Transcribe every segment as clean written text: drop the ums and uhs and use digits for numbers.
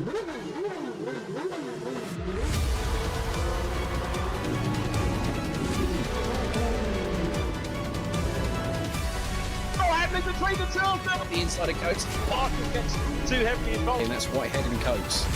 Between the two of them. The inside of Coates. Watkins gets too heavily involved. And that's Whitehead and Coates.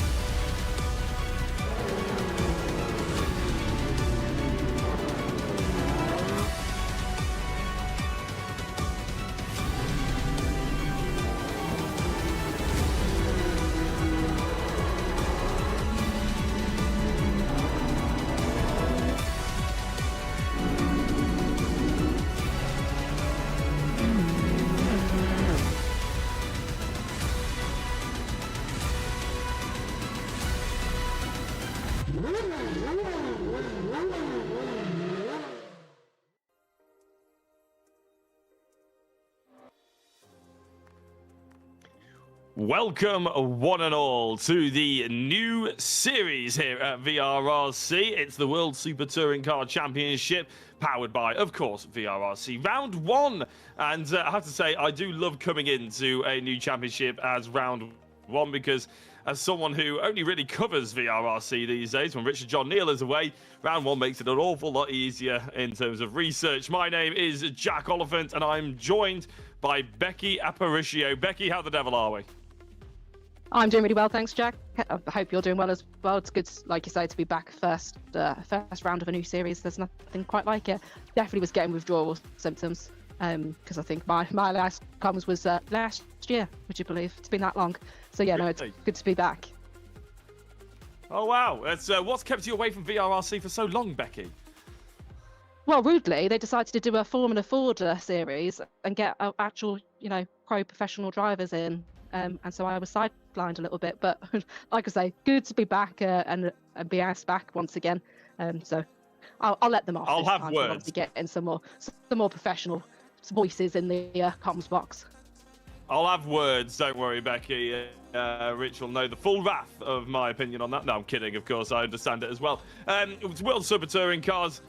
Welcome, one and all, to the new series here at VRRC. It's the World Super Touring Car Championship, powered by, of course, VRRC. Round one. And I have to say, I do love coming into a new championship as round one, because as someone who only really covers VRRC these days, when Richard John Neal is away, round one makes it an awful lot easier in terms of research. My name is Jack Oliphant, and I'm joined by Becky Aparicio. Becky, how the devil are we? I'm doing really well, thanks, Jack. I hope you're doing well as well. It's good, like you say, to be back first round of a new series. There's nothing quite like it. Definitely was getting withdrawal symptoms, because I think my last comms was last year, would you believe? It's been that long. So yeah, no, it's good to be back. Oh wow, that's what's kept you away from VRRC for so long, Becky? Well, rudely, they decided to do a Formula Ford series and get actual, pro professional drivers in. And so I was sidelined a little bit, but like I say, good to be back and be asked back once again. So I'll let them off. I'll have words. To get in some more professional voices in the comms box. I'll have words, don't worry, Becky. Rich will know the full wrath of my opinion on that. No, I'm kidding, of course, I understand it as well. It's World Super Touring Cars.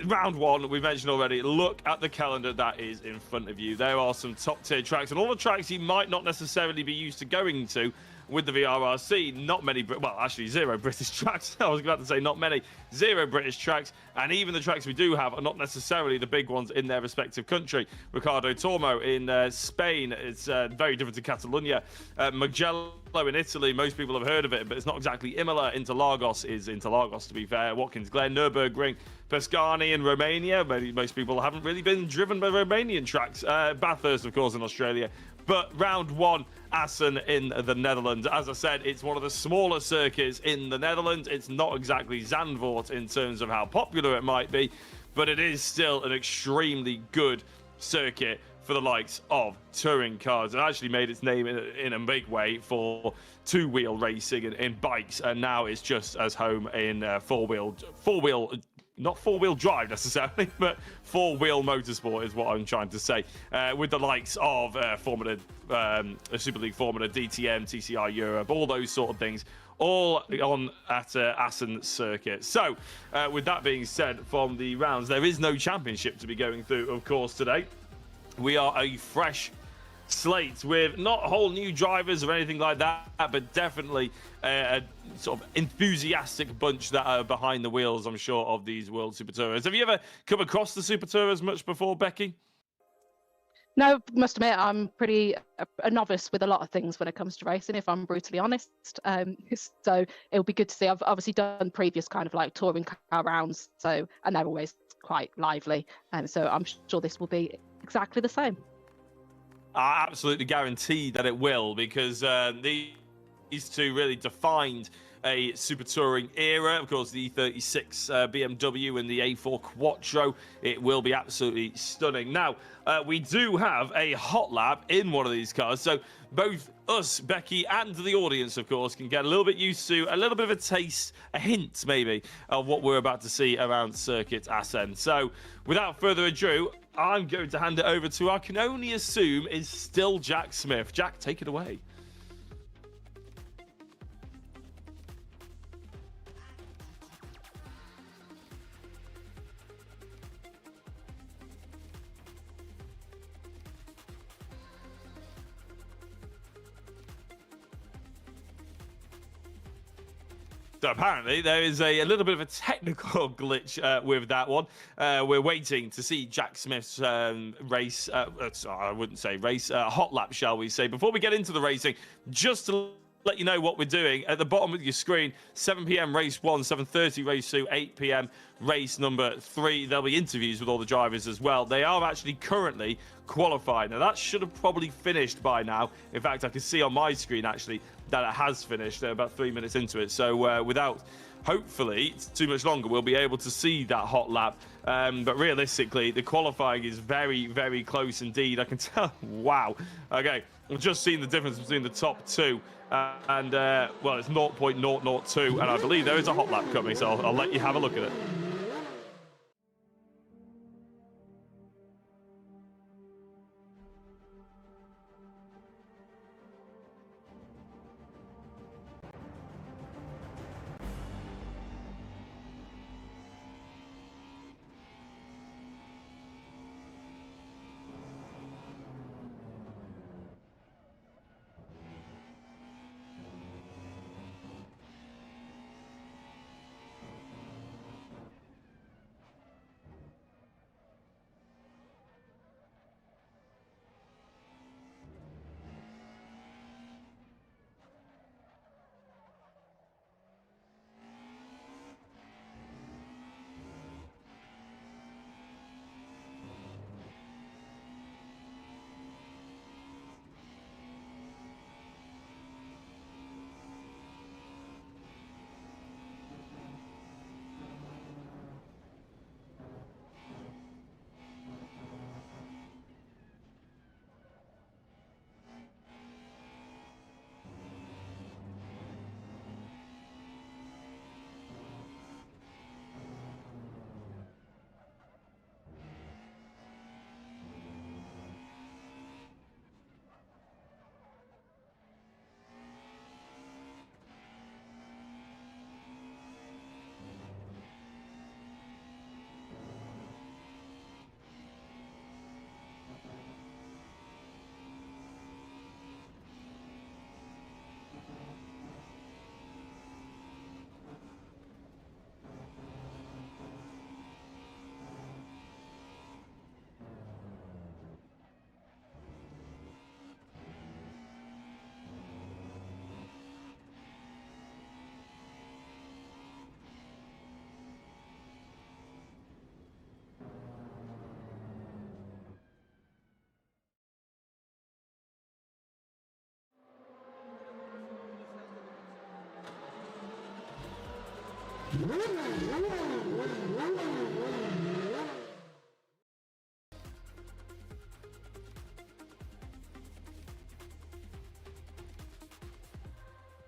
Round one, we mentioned already. Look at the calendar that is in front of you. There are some top tier tracks, and all the tracks you might not necessarily be used to going to with the VRRC. Not many, well, actually zero British tracks. I was about to say not many, zero British tracks, and even the tracks we do have are not necessarily the big ones in their respective country. Ricardo Tormo in Spain, it's very different to Catalonia. Mugello in Italy, most people have heard of it, but it's not exactly Imola. Interlagos is Interlagos, to be fair. Watkins, Glen, Nurburgring, Pascani in Romania. Most people haven't really been driven by Romanian tracks. Bathurst, of course, in Australia. But round one, Assen in the Netherlands. As I said, it's one of the smaller circuits in the Netherlands. It's not exactly Zandvoort in terms of how popular it might be, but it is still an extremely good circuit for the likes of touring cars. It actually made its name in a big way for two-wheel racing in bikes, and now it's just as home in not four-wheel drive necessarily, but four-wheel motorsport is what I'm trying to say. With the likes of Formula, Super League Formula, DTM, TCR Europe, all those sort of things, all on at Assen circuit. So, with that being said, from the rounds, there is no championship to be going through, of course, today. We are a fresh slate with not whole new drivers or anything like that, but definitely a sort of enthusiastic bunch that are behind the wheels, I'm sure, of these World Super Tourers. Have you ever come across the Super Tourers much before, Becky? No, must admit, I'm pretty a novice with a lot of things when it comes to racing, if I'm brutally honest. So it'll be good to see. I've obviously done previous kind of like touring car rounds, and they're always quite lively. So I'm sure this will be exactly the same. I absolutely guarantee that it will, because these two really defined a super touring era. Of course, the E36 BMW and the A4 Quattro. It will be absolutely stunning. Now, we do have a hot lap in one of these cars, so both us, Becky, and the audience, of course, can get a little bit used to a little bit of a taste, a hint maybe, of what we're about to see around Circuit Assen. So, without further ado, I'm going to hand it over to, I can only assume, is still Jack Smith. Jack, take it away. So apparently there is a little bit of a technical glitch with that one. We're waiting to see Jack Smith's race. Sorry, I wouldn't say race. Hot lap, shall we say? Before we get into the racing, just to let you know what we're doing at the bottom of your screen: 7 p.m. race 1, 7:30 race 2, 8 p.m. race number 3. There'll be interviews with all the drivers as well. They are actually currently qualified. Now that should have probably finished by now. In fact, I can see on my screen actually that it has finished. They're about 3 minutes into it. So without, hopefully, too much longer, we'll be able to see that hot lap. But realistically, the qualifying is very, very close indeed. I can tell. Wow. Okay, I've just seen the difference between the top two. Well, it's 0.002, and I believe there is a hot lap coming, so I'll let you have a look at it.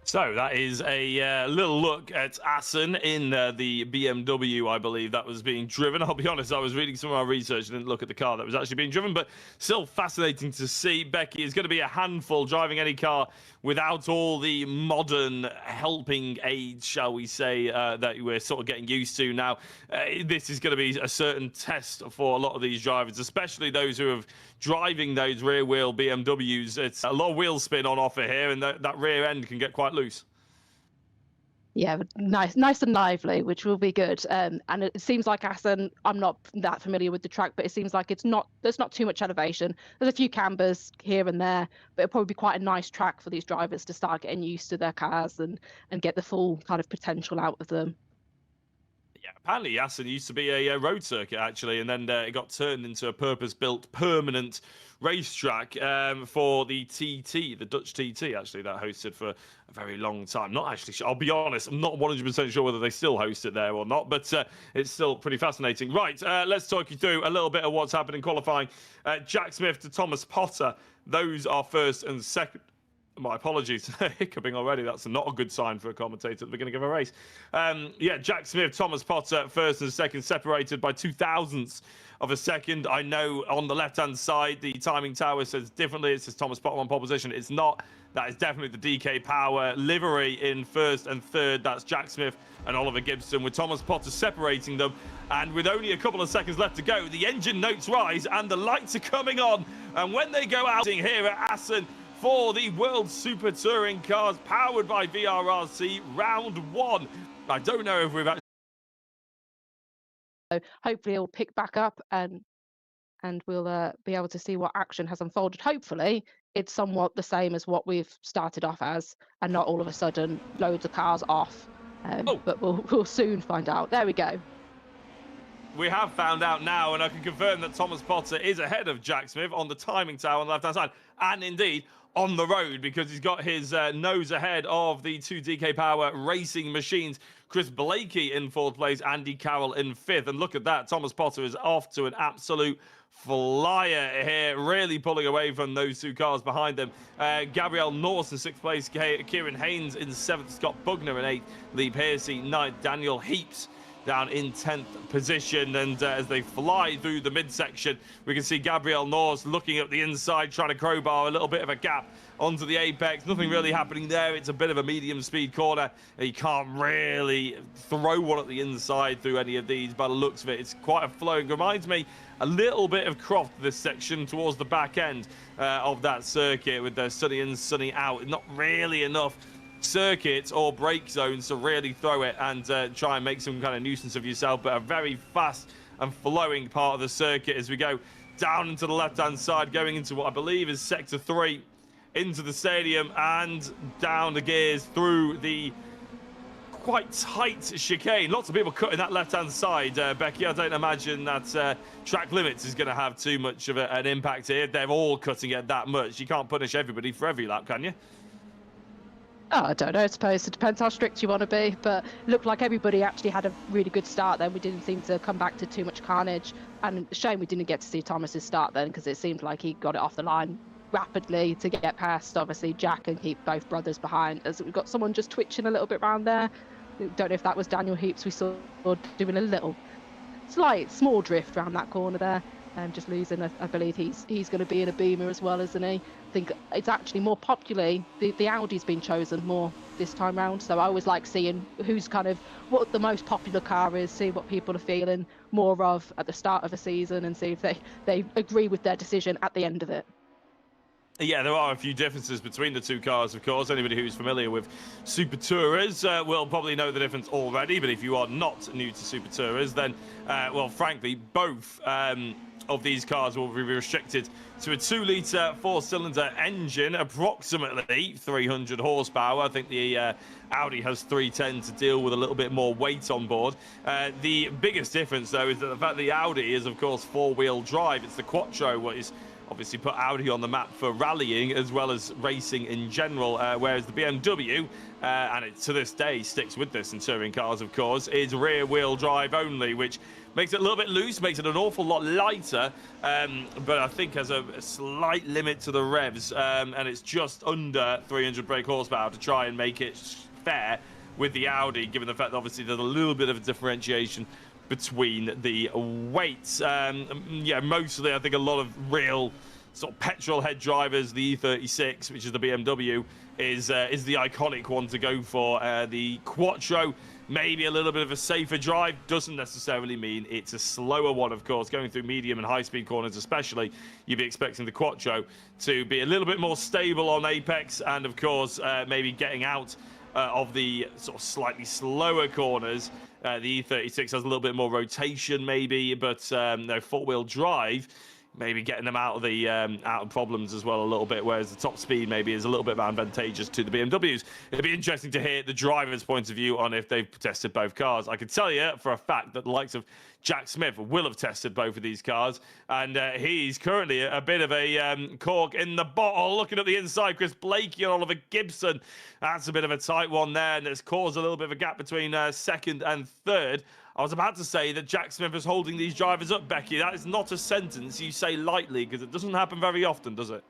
So that is a little look at Assen in the BMW, I believe, that was being driven. I'll be honest, I was reading some of our research and didn't look at the car that was actually being driven, but still fascinating to see. Becky is going to be a handful driving any car without all the modern helping aids, shall we say, that we're sort of getting used to now. This is going to be a certain test for a lot of these drivers, especially those who are driving those rear wheel BMWs. It's a lot of wheel spin on offer here, and that rear end can get quite loose. Yeah, nice and lively, which will be good. And it seems like Assen, I'm not that familiar with the track, but it seems like there's not too much elevation. There's a few cambers here and there, but it'll probably be quite a nice track for these drivers to start getting used to their cars and get the full kind of potential out of them. Yeah, apparently Assen used to be a road circuit, actually, and then it got turned into a purpose-built permanent racetrack for the TT, the Dutch TT, actually, that hosted for a very long time. Not actually sure. I'll be honest, I'm not 100% sure whether they still host it there or not, but it's still pretty fascinating. Right, let's talk you through a little bit of what's happened in qualifying. Jack Smith to Thomas Potter, those are first and second. My apologies, hiccuping already. That's not a good sign for a commentator at the beginning of a race. Yeah, Jack Smith, Thomas Potter, first and second, separated by 0.02 of a second. I know on the left-hand side, the timing tower says differently. It says Thomas Potter on pole position. It's not. That is definitely the DK Power livery in first and third. That's Jack Smith and Oliver Gibson, with Thomas Potter separating them. And with only a couple of seconds left to go, the engine notes rise and the lights are coming on. And when they go out here at Assen, for the World Super Touring Cars powered by VRRC round 1. I don't know if we've actually... So hopefully it'll pick back up and we'll be able to see what action has unfolded. Hopefully it's somewhat the same as what we've started off as, and not all of a sudden loads of cars off. But we'll soon find out. There we go. We have found out now, and I can confirm that Thomas Potter is ahead of Jack Smith on the timing tower on the left-hand side, and indeed on the road, because he's got his nose ahead of the 2 DK Power racing machines. Chris Blakey in 4th place, Andy Carroll in 5th. And look at that, Thomas Potter is off to an absolute flyer here, really pulling away from those 2 cars behind them. Gabrielle Norse in 6th place, Kieran Haynes in 7th, Scott Bugner in 8th, Lee Piercy 9th, Daniel Heaps down in 10th position. And as they fly through the midsection, we can see Gabrielle Norse looking at the inside, trying to crowbar a little bit of a gap onto the apex. Nothing really happening there. It's a bit of a medium speed corner. You can't really throw one at the inside through any of these by the looks of it. It's quite a flowing. Reminds me a little bit of Croft, this section towards the back end of that circuit, with the sunny in, sunny out. Not really enough circuits or brake zones to really throw it and try and make some kind of nuisance of yourself, but a very fast and flowing part of the circuit as we go down into the left-hand side, going into what I believe is Sector 3, into the stadium and down the gears through the quite tight chicane. Lots of people cutting that left-hand side, Becky. I don't imagine that track limits is going to have too much of an impact here. They're all cutting it that much. You can't punish everybody for every lap, can you? Oh, I don't know. I suppose it depends how strict you want to be, but it looked like everybody actually had a really good start then. We didn't seem to come back to too much carnage, and shame we didn't get to see Thomas's start then, because it seemed like he got it off the line rapidly to get past, obviously, Jack and keep both brothers behind. As we've got someone just twitching a little bit around there. Don't know if that was Daniel Heaps we saw doing a little slight small drift around that corner there. Just losing, I believe he's going to be in a Beamer as well, isn't he? I think it's actually more popularly, the Audi's been chosen more this time round. So I always like seeing who's kind of, what the most popular car is, see what people are feeling more of at the start of a season, and see if they agree with their decision at the end of it. Yeah, there are a few differences between the 2 cars, of course. Anybody who's familiar with Super Tourers will probably know the difference already. But if you are not new to Super Tourers, then, well, frankly, both of these cars will be restricted to a 2-litre 4-cylinder engine, approximately 300 horsepower. I think the Audi has 310 to deal with a little bit more weight on board. The biggest difference, though, is that the fact the Audi is, of course, 4-wheel drive. It's the Quattro what is obviously put Audi on the map for rallying as well as racing in general, whereas the BMW, and it to this day sticks with this in touring cars, of course, is rear-wheel drive only, which makes it a little bit loose, makes it an awful lot lighter, but I think has a slight limit to the revs, and it's just under 300 brake horsepower to try and make it fair with the Audi, given the fact that obviously there's a little bit of a differentiation between the weights. Yeah, mostly I think a lot of real sort of petrol head drivers, the E36, which is the BMW, is the iconic one to go for. The Quattro, maybe a little bit of a safer drive, doesn't necessarily mean it's a slower one, of course. Going through medium and high-speed corners especially, you'd be expecting the Quattro to be a little bit more stable on apex, and of course maybe getting out of the sort of slightly slower corners. The E36 has a little bit more rotation maybe, but no, 4-wheel drive, maybe getting them out of problems as well a little bit, whereas the top speed maybe is a little bit advantageous to the BMWs. It'd be interesting to hear the driver's point of view on if they've tested both cars. I can tell you for a fact that the likes of Jack Smith will have tested both of these cars, and he's currently a bit of a cork in the bottle. Looking at the inside, Chris Blakey and Oliver Gibson. That's a bit of a tight one there, and it's caused a little bit of a gap between second and third. I was about to say that Jack Smith is holding these drivers up, Becky. That is not a sentence you say lightly, because it doesn't happen very often, does it?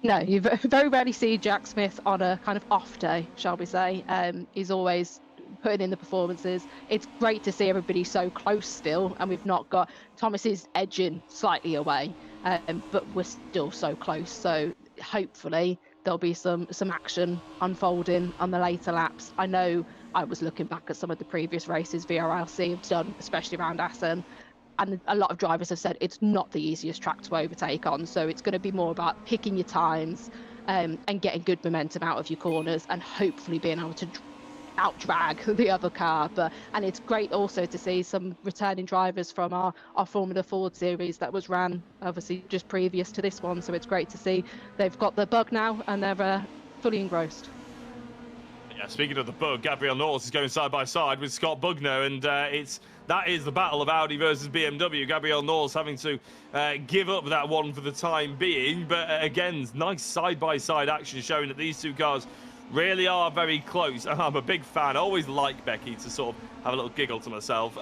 No, you very rarely see Jack Smith on a kind of off day, shall we say. He's always putting in the performances. It's great to see everybody so close still, and we've not got Thomas is edging slightly away, but we're still so close. So hopefully there'll be some action unfolding on the later laps. I know I was looking back at some of the previous races VRRC have done, especially around Assen. and a lot of drivers have said it's not the easiest track to overtake on. So it's going to be more about picking your times and getting good momentum out of your corners, and hopefully being able to out-drag the other car. And it's great also to see some returning drivers from our Formula Ford series that was ran obviously just previous to this one. So it's great to see they've got the bug now and they're fully engrossed. Yeah, speaking of the bug, Gabriel Norris is going side by side with Scott Bugner, and that is the battle of Audi versus BMW. Gabriel Norris having to give up that one for the time being, but again, nice side by side action showing that these two cars really are very close. I'm a big fan. I always like, Becky, to sort of have a little giggle to myself.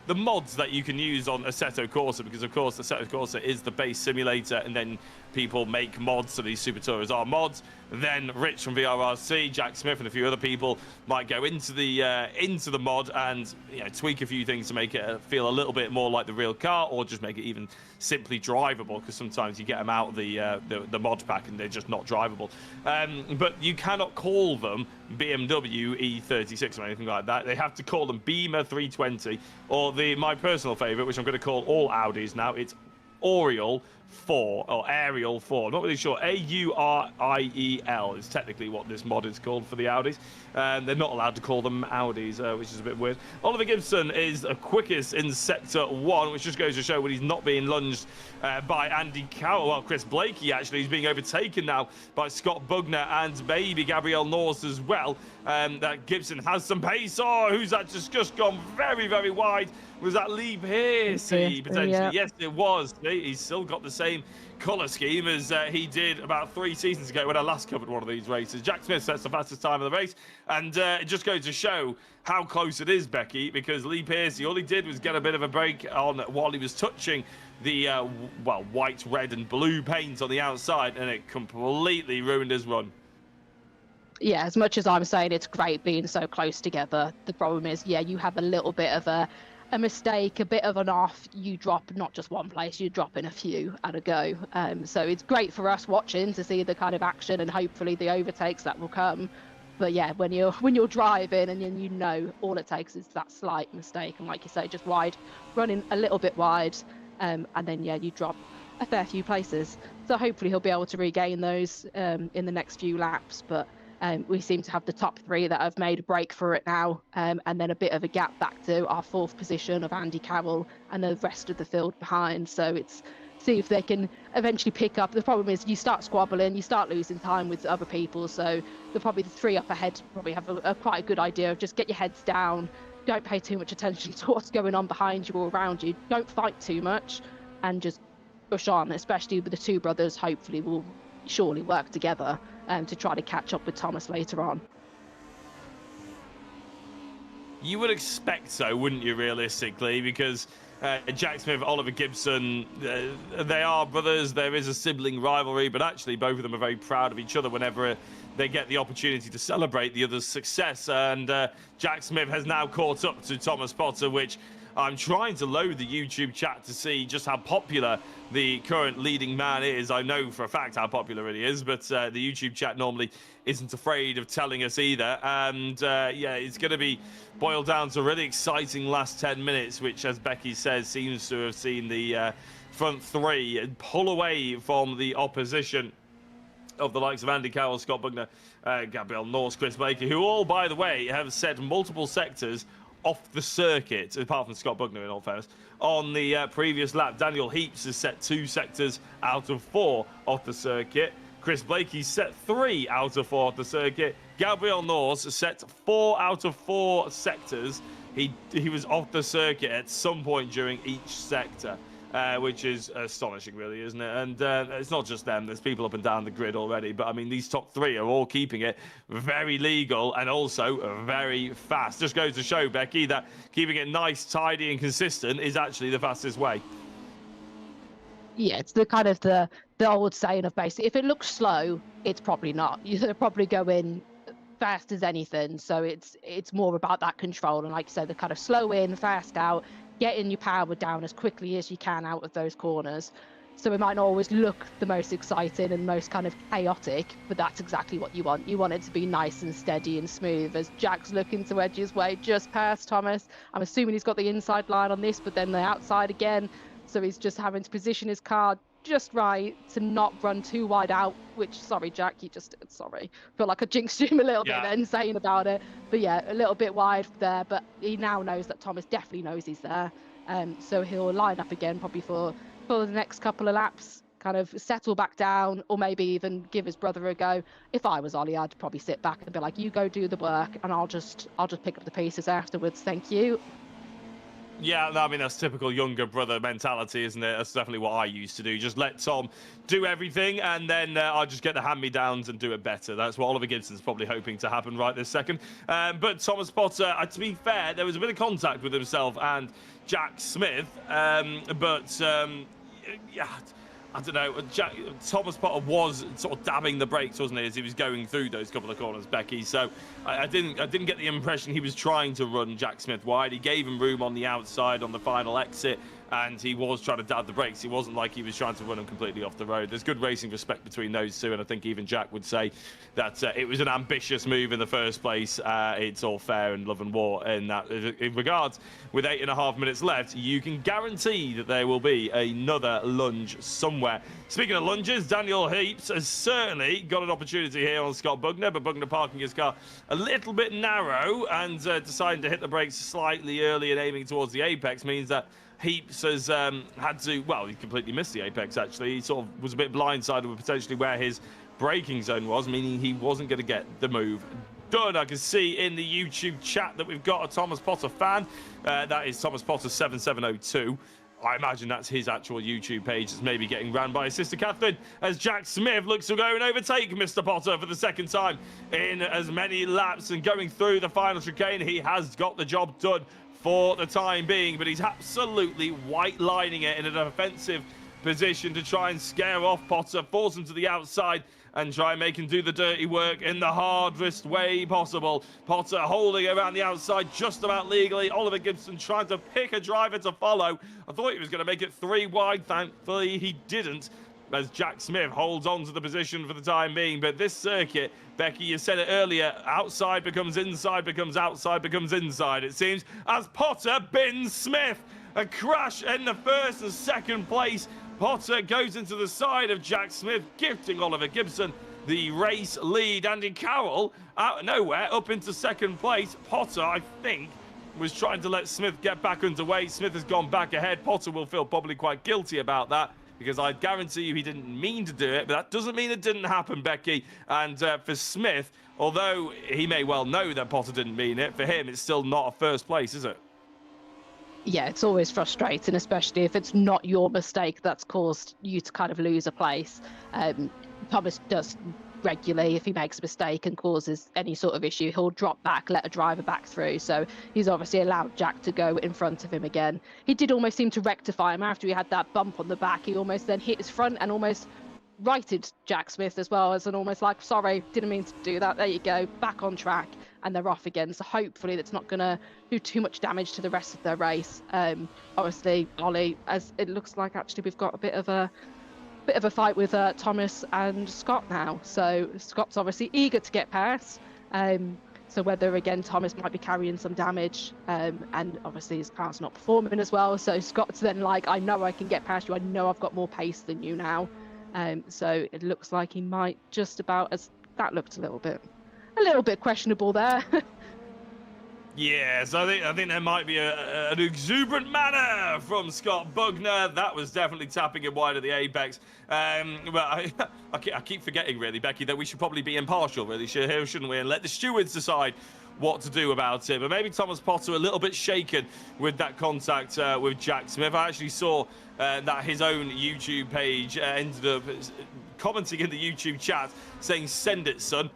The mods that you can use on Assetto Corsa, because of course Assetto Corsa is the base simulator, and then people make mods, so these Super Tourers are mods. Then Rich from VRRC, Jack Smith, and a few other people might go into the mod and tweak a few things to make it feel a little bit more like the real car, or just make it even simply drivable, because sometimes you get them out of the mod pack and they're just not drivable. But you cannot call them BMW E36 or anything like that. They have to call them Beamer 320, or my personal favorite, which I'm going to call all Audis now, it's Auriel 4 or Ariel 4. I'm not really sure. Auriel is technically what this mod is called for the Audis. They're not allowed to call them Audis, which is a bit weird. Oliver Gibson is quickest in Sector 1, which just goes to show when he's not being lunged by Andy Cowell. Well, Chris Blakey actually is being overtaken now by Scott Bugner and maybe Gabriel Norris as well. That Gibson has some pace. Oh, who's that just gone very, very wide? Was that Lee Pearcey potentially? Yeah. Yes, it was. He's still got the same colour scheme as he did about 3 seasons ago when I last covered one of these races. Jack Smith sets the fastest time of the race, and it just goes to show how close it is, Becky, because Lee Pearcey, all he did was get a bit of a break on while he was touching the white, red and blue paint on the outside, and it completely ruined his run. Yeah, as much as I'm saying it's great being so close together, the problem is, you have a little bit of a mistake, a bit of an off, you drop not just one place, you drop in a few at a go. So it's great for us watching to see the kind of action and hopefully the overtakes that will come. But yeah, when you're driving and all it takes is that slight mistake, and like you say, just running a little bit wide, and then you drop a fair few places. So hopefully he'll be able to regain those in the next few laps. But we seem to have the top 3 that have made a break for it now, and then a bit of a gap back to our 4th position of Andy Cowell and the rest of the field behind. So it's see if they can eventually pick up. The problem is you start squabbling, you start losing time with other people. So the 3 up ahead probably have a quite a good idea of just get your heads down, don't pay too much attention to what's going on behind you or around you, don't fight too much, and just push on, especially with the 2 brothers. Hopefully will surely work together to try to catch up with Thomas later on. You would expect so, wouldn't you, realistically? Because Jack Smith, Oliver Gibson, they are brothers. There is a sibling rivalry, but actually both of them are very proud of each other whenever they get the opportunity to celebrate the other's success. And Jack Smith has now caught up to Thomas Potter, which I'm trying to load the YouTube chat to see just how popular the current leading man is. I know for a fact how popular it is, but the YouTube chat normally isn't afraid of telling us either. And it's going to be boiled down to a really exciting last 10 minutes, which, as Becky says, seems to have seen the front 3 pull away from the opposition of the likes of Andy Cowell, Scott Bugner, Gabriel Norris, Chris Blakey, who all, by the way, have set multiple sectors off the circuit, apart from Scott Bugner in all fairness, on the previous lap. Daniel Heaps has set 2 sectors out of 4 off the circuit. Chris Blakey set 3 out of 4 off the circuit. Gabriel Norris set 4 out of 4 sectors. He was off the circuit at some point during each sector, which is astonishing, really, isn't it? And it's not just them. There's people up and down the grid already. But, I mean, these top 3 are all keeping it very legal and also very fast. Just goes to show, Becky, that keeping it nice, tidy and consistent is actually the fastest way. Yeah, it's the kind of the old saying of basically, if it looks slow, it's probably not. You're probably going fast as anything. So it's more about that control. And like you said, the kind of slow in, fast out, getting your power down as quickly as you can out of those corners. So it might not always look the most exciting and most kind of chaotic, but that's exactly what you want. You want it to be nice and steady and smooth as Jack's looking to edge his way just past Thomas. I'm assuming he's got the inside line on this, but then the outside again. So he's just having to position his car just right to not run too wide out, which, sorry, Jack, you just, sorry. Feel like I jinxed him a little bit then saying about it. But yeah, a little bit wide there, but he now knows that Thomas definitely knows he's there. So he'll line up again probably for the next couple of laps, kind of settle back down, or maybe even give his brother a go. If I was Ollie, I'd probably sit back and be like, you go do the work and I'll just pick up the pieces afterwards, thank you. Yeah, I mean, that's typical younger brother mentality, isn't it? That's definitely what I used to do. Just let Tom do everything, and then I'll just get the hand-me-downs and do it better. That's what Oliver Gibson's probably hoping to happen right this second. But Thomas Potter, to be fair, there was a bit of contact with himself and Jack Smith. Yeah, I don't know. Thomas Potter was sort of dabbing the brakes, wasn't he, as he was going through those couple of corners, Becky. So I didn't get the impression he was trying to run Jack Smith wide. He gave him room on the outside on the final exit, and he was trying to dab the brakes. It wasn't like he was trying to run him completely off the road. There's good racing respect between those two, and I think even Jack would say that it was an ambitious move in the first place. It's all fair and love and war in that in regards. With 8.5 minutes left, you can guarantee that there will be another lunge somewhere. Speaking of lunges, Daniel Heaps has certainly got an opportunity here on Scott Bugner, but Bugner parking his car a little bit narrow and deciding to hit the brakes slightly early and aiming towards the apex means that Heaps has had to, well, he completely missed the apex, actually. He sort of was a bit blindsided with potentially where his braking zone was, meaning he wasn't going to get the move done. I can see in the YouTube chat that we've got a Thomas Potter fan. That is Thomas Potter 7702. I imagine that's his actual YouTube page that's maybe getting ran by his sister Catherine, as Jack Smith looks to go and overtake Mr. Potter for the second time in as many laps, and going through the final chicane. He has got the job done for the time being, but he's absolutely white lining it in a defensive position to try and scare off Potter, force him to the outside and try and make him do the dirty work in the hardest way possible. Potter holding around the outside just about legally. Oliver Gibson trying to pick a driver to follow. I thought he was going to make it 3 wide. Thankfully, he didn't, as Jack Smith holds on to the position for the time being. But this circuit, Becky, you said it earlier, outside becomes inside, becomes outside, becomes inside, it seems, as Potter bins Smith. A crash in the first and second place. Potter goes into the side of Jack Smith, gifting Oliver Gibson the race lead. Andy Carroll, out of nowhere, up into second place. Potter, I think, was trying to let Smith get back underway. Smith has gone back ahead. Potter will feel probably quite guilty about that, because I guarantee you he didn't mean to do it, but that doesn't mean it didn't happen, Becky. And for Smith, although he may well know that Potter didn't mean it, for him it's still not a first place, is it? Yeah, it's always frustrating, especially if it's not your mistake that's caused you to kind of lose a place. Thomas does regularly, if he makes a mistake and causes any sort of issue, he'll drop back, let a driver back through. So he's obviously allowed Jack to go in front of him again. He did almost seem to rectify him after he had that bump on the back. He almost then hit his front and almost righted Jack Smith as well, as an almost like, sorry, didn't mean to do that. There you go, back on track, and they're off again. So hopefully that's not going to do too much damage to the rest of their race. Obviously, Ollie, as it looks like, actually we've got a bit of a fight with Thomas and Scott now. So Scott's obviously eager to get past. So whether, again, Thomas might be carrying some damage, and obviously his car's not performing as well. So Scott's then like, I know I can get past you. I know I've got more pace than you now. So it looks like he might just about, as that looked a little bit questionable there. Yes, I think there might be an exuberant manner from Scott Bugner. That was definitely tapping him wide at the apex. But I keep forgetting, really, Becky, that we should probably be impartial, really, shouldn't we? And let the stewards decide what to do about it. But maybe Thomas Potter a little bit shaken with that contact with Jack Smith. I actually saw that his own YouTube page ended up commenting in the YouTube chat saying, "Send it, son,"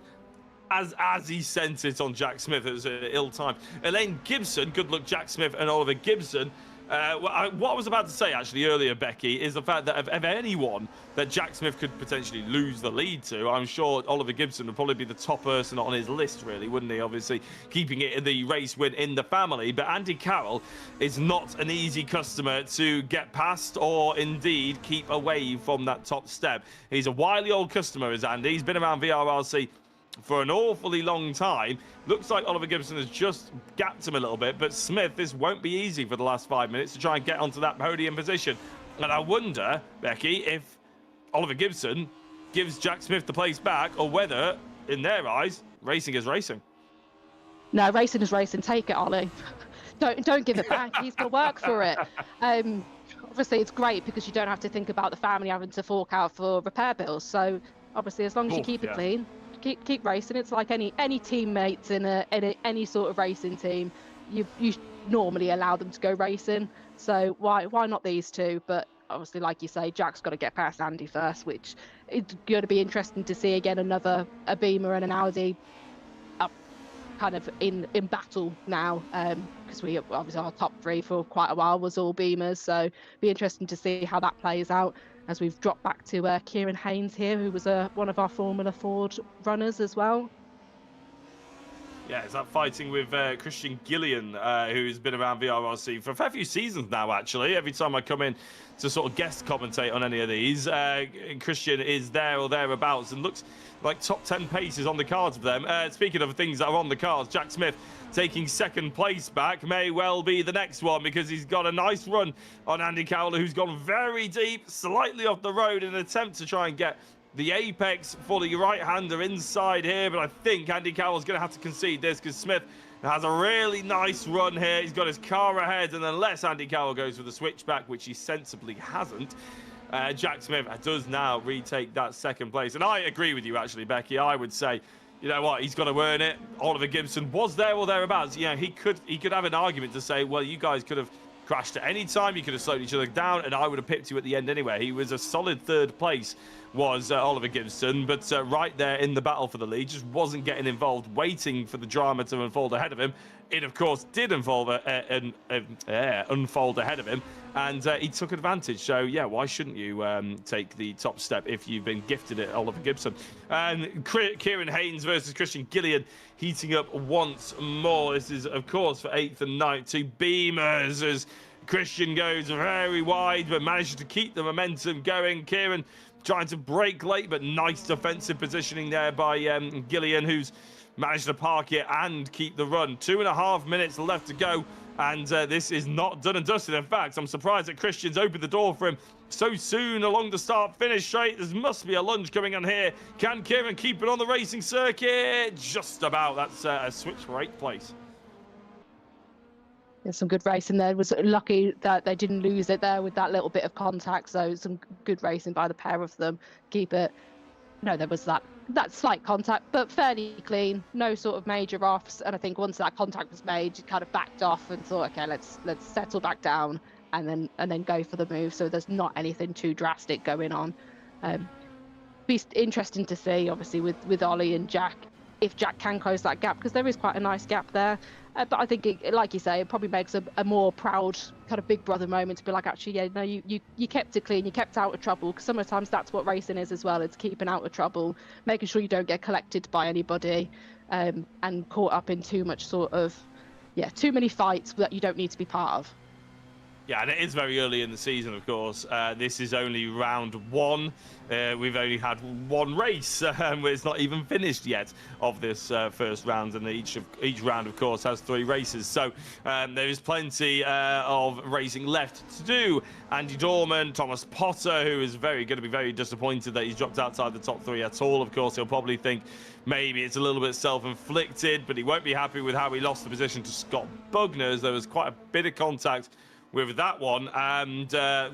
as he sent it on Jack Smith. It was ill-timed. Elaine Gibson, good luck Jack Smith and Oliver Gibson, What I was about to say actually earlier, Becky, is the fact that of anyone that Jack Smith could potentially lose the lead to, I'm sure Oliver Gibson would probably be the top person on his list, really, wouldn't he? Obviously, keeping it in the race win in the family. But Andy Carroll is not an easy customer to get past or indeed keep away from that top step. He's a wily old customer, is Andy. He's been around VRRC for an awfully long time. Looks like Oliver Gibson has just gapped him a little bit, but Smith, this won't be easy for the last 5 minutes to try and get onto that podium position. And I wonder, Becky, if Oliver Gibson gives Jack Smith the place back, or whether, in their eyes, racing is racing. No, racing is racing. Take it, Ollie. Don't give it back. He's going to work for it. Obviously, it's great because you don't have to think about the family having to fork out for repair bills. So, obviously, as long as you keep it clean, keep racing. It's like any teammates in any sort of racing team. You normally allow them to go racing. So why not these two? But obviously, like you say, Jack's got to get past Andy first, which it's going to be interesting to see again. A Beamer and an Audi up kind of in battle now, because we obviously our top three for quite a while was all Beamers. So be interesting to see how that plays out. As we've dropped back to Kieran Haynes here, who was one of our Formula Ford runners as well. Yeah, is that fighting with Christian Gillian, who's been around VRRC for a fair few seasons now, actually. Every time I come in to sort of guest commentate on any of these, Christian is there or thereabouts and looks like top 10 paces on the cards for them. Speaking of things that are on the cards, Jack Smith taking second place back may well be the next one, because he's got a nice run on Andy Carroll, who's gone very deep, slightly off the road in an attempt to try and get the apex for the right-hander inside here. But I think Andy Carroll's going to have to concede this, because Smith has a really nice run here. He's got his car ahead, and unless Andy Carroll goes for the switchback, which he sensibly hasn't, Jack Smith does now retake that second place. And I agree with you, actually, Becky. I would say, you know what, he's got to earn it. Oliver Gibson was there or thereabouts. You know, he could have an argument to say, well, you guys could have crashed at any time, you could have slowed each other down, and I would have pipped you at the end anyway. He was a solid third place, was Oliver Gibson, but right there in the battle for the lead, just wasn't getting involved, waiting for the drama to unfold ahead of him. It, of course, did unfold ahead of him, and he took advantage. So, yeah, why shouldn't you take the top step if you've been gifted it, Oliver Gibson? And Kieran Haynes versus Christian Gillian heating up once more. This is, of course, for 8th and 9th, two Beamers, as Christian goes very wide, but manages to keep the momentum going. Kieran trying to break late, but nice defensive positioning there by Gillian, who's managed to park it and keep the run. 2.5 minutes left to go, and this is not done and dusted. In fact, I'm surprised that Christian's opened the door for him so soon along the start-finish straight. There must be a lunge coming on here. Can Kieran keep it on the racing circuit? Just about. That's a switch for 8th place. There's some good racing there. Was lucky that they didn't lose it there with that little bit of contact. So some good racing by the pair of them. Keep it. No, there was that slight contact, but fairly clean. No sort of major offs. And I think once that contact was made, you kind of backed off and thought, okay, let's settle back down and then go for the move. So there's not anything too drastic going on. Be interesting to see, obviously, with Ollie and Jack, if Jack can close that gap, because there is quite a nice gap there. But I think, like you say, it probably makes a more proud kind of big brother moment to be like, actually, yeah, no, you kept it clean, you kept out of trouble, because sometimes that's what racing is as well. It's keeping out of trouble, making sure you don't get collected by anybody, and caught up in too much too many fights that you don't need to be part of. Yeah, and it is very early in the season, of course. This is only round 1. We've only had one race. It's not even finished yet of this first round, and each round, of course, has 3 races. So there is plenty of racing left to do. Andy Dorman, Thomas Potter, who is going to be very disappointed that he's dropped outside the top 3 at all. Of course, he'll probably think maybe it's a little bit self-inflicted, but he won't be happy with how he lost the position to Scott Bugner, as there was quite a bit of contact with that one, and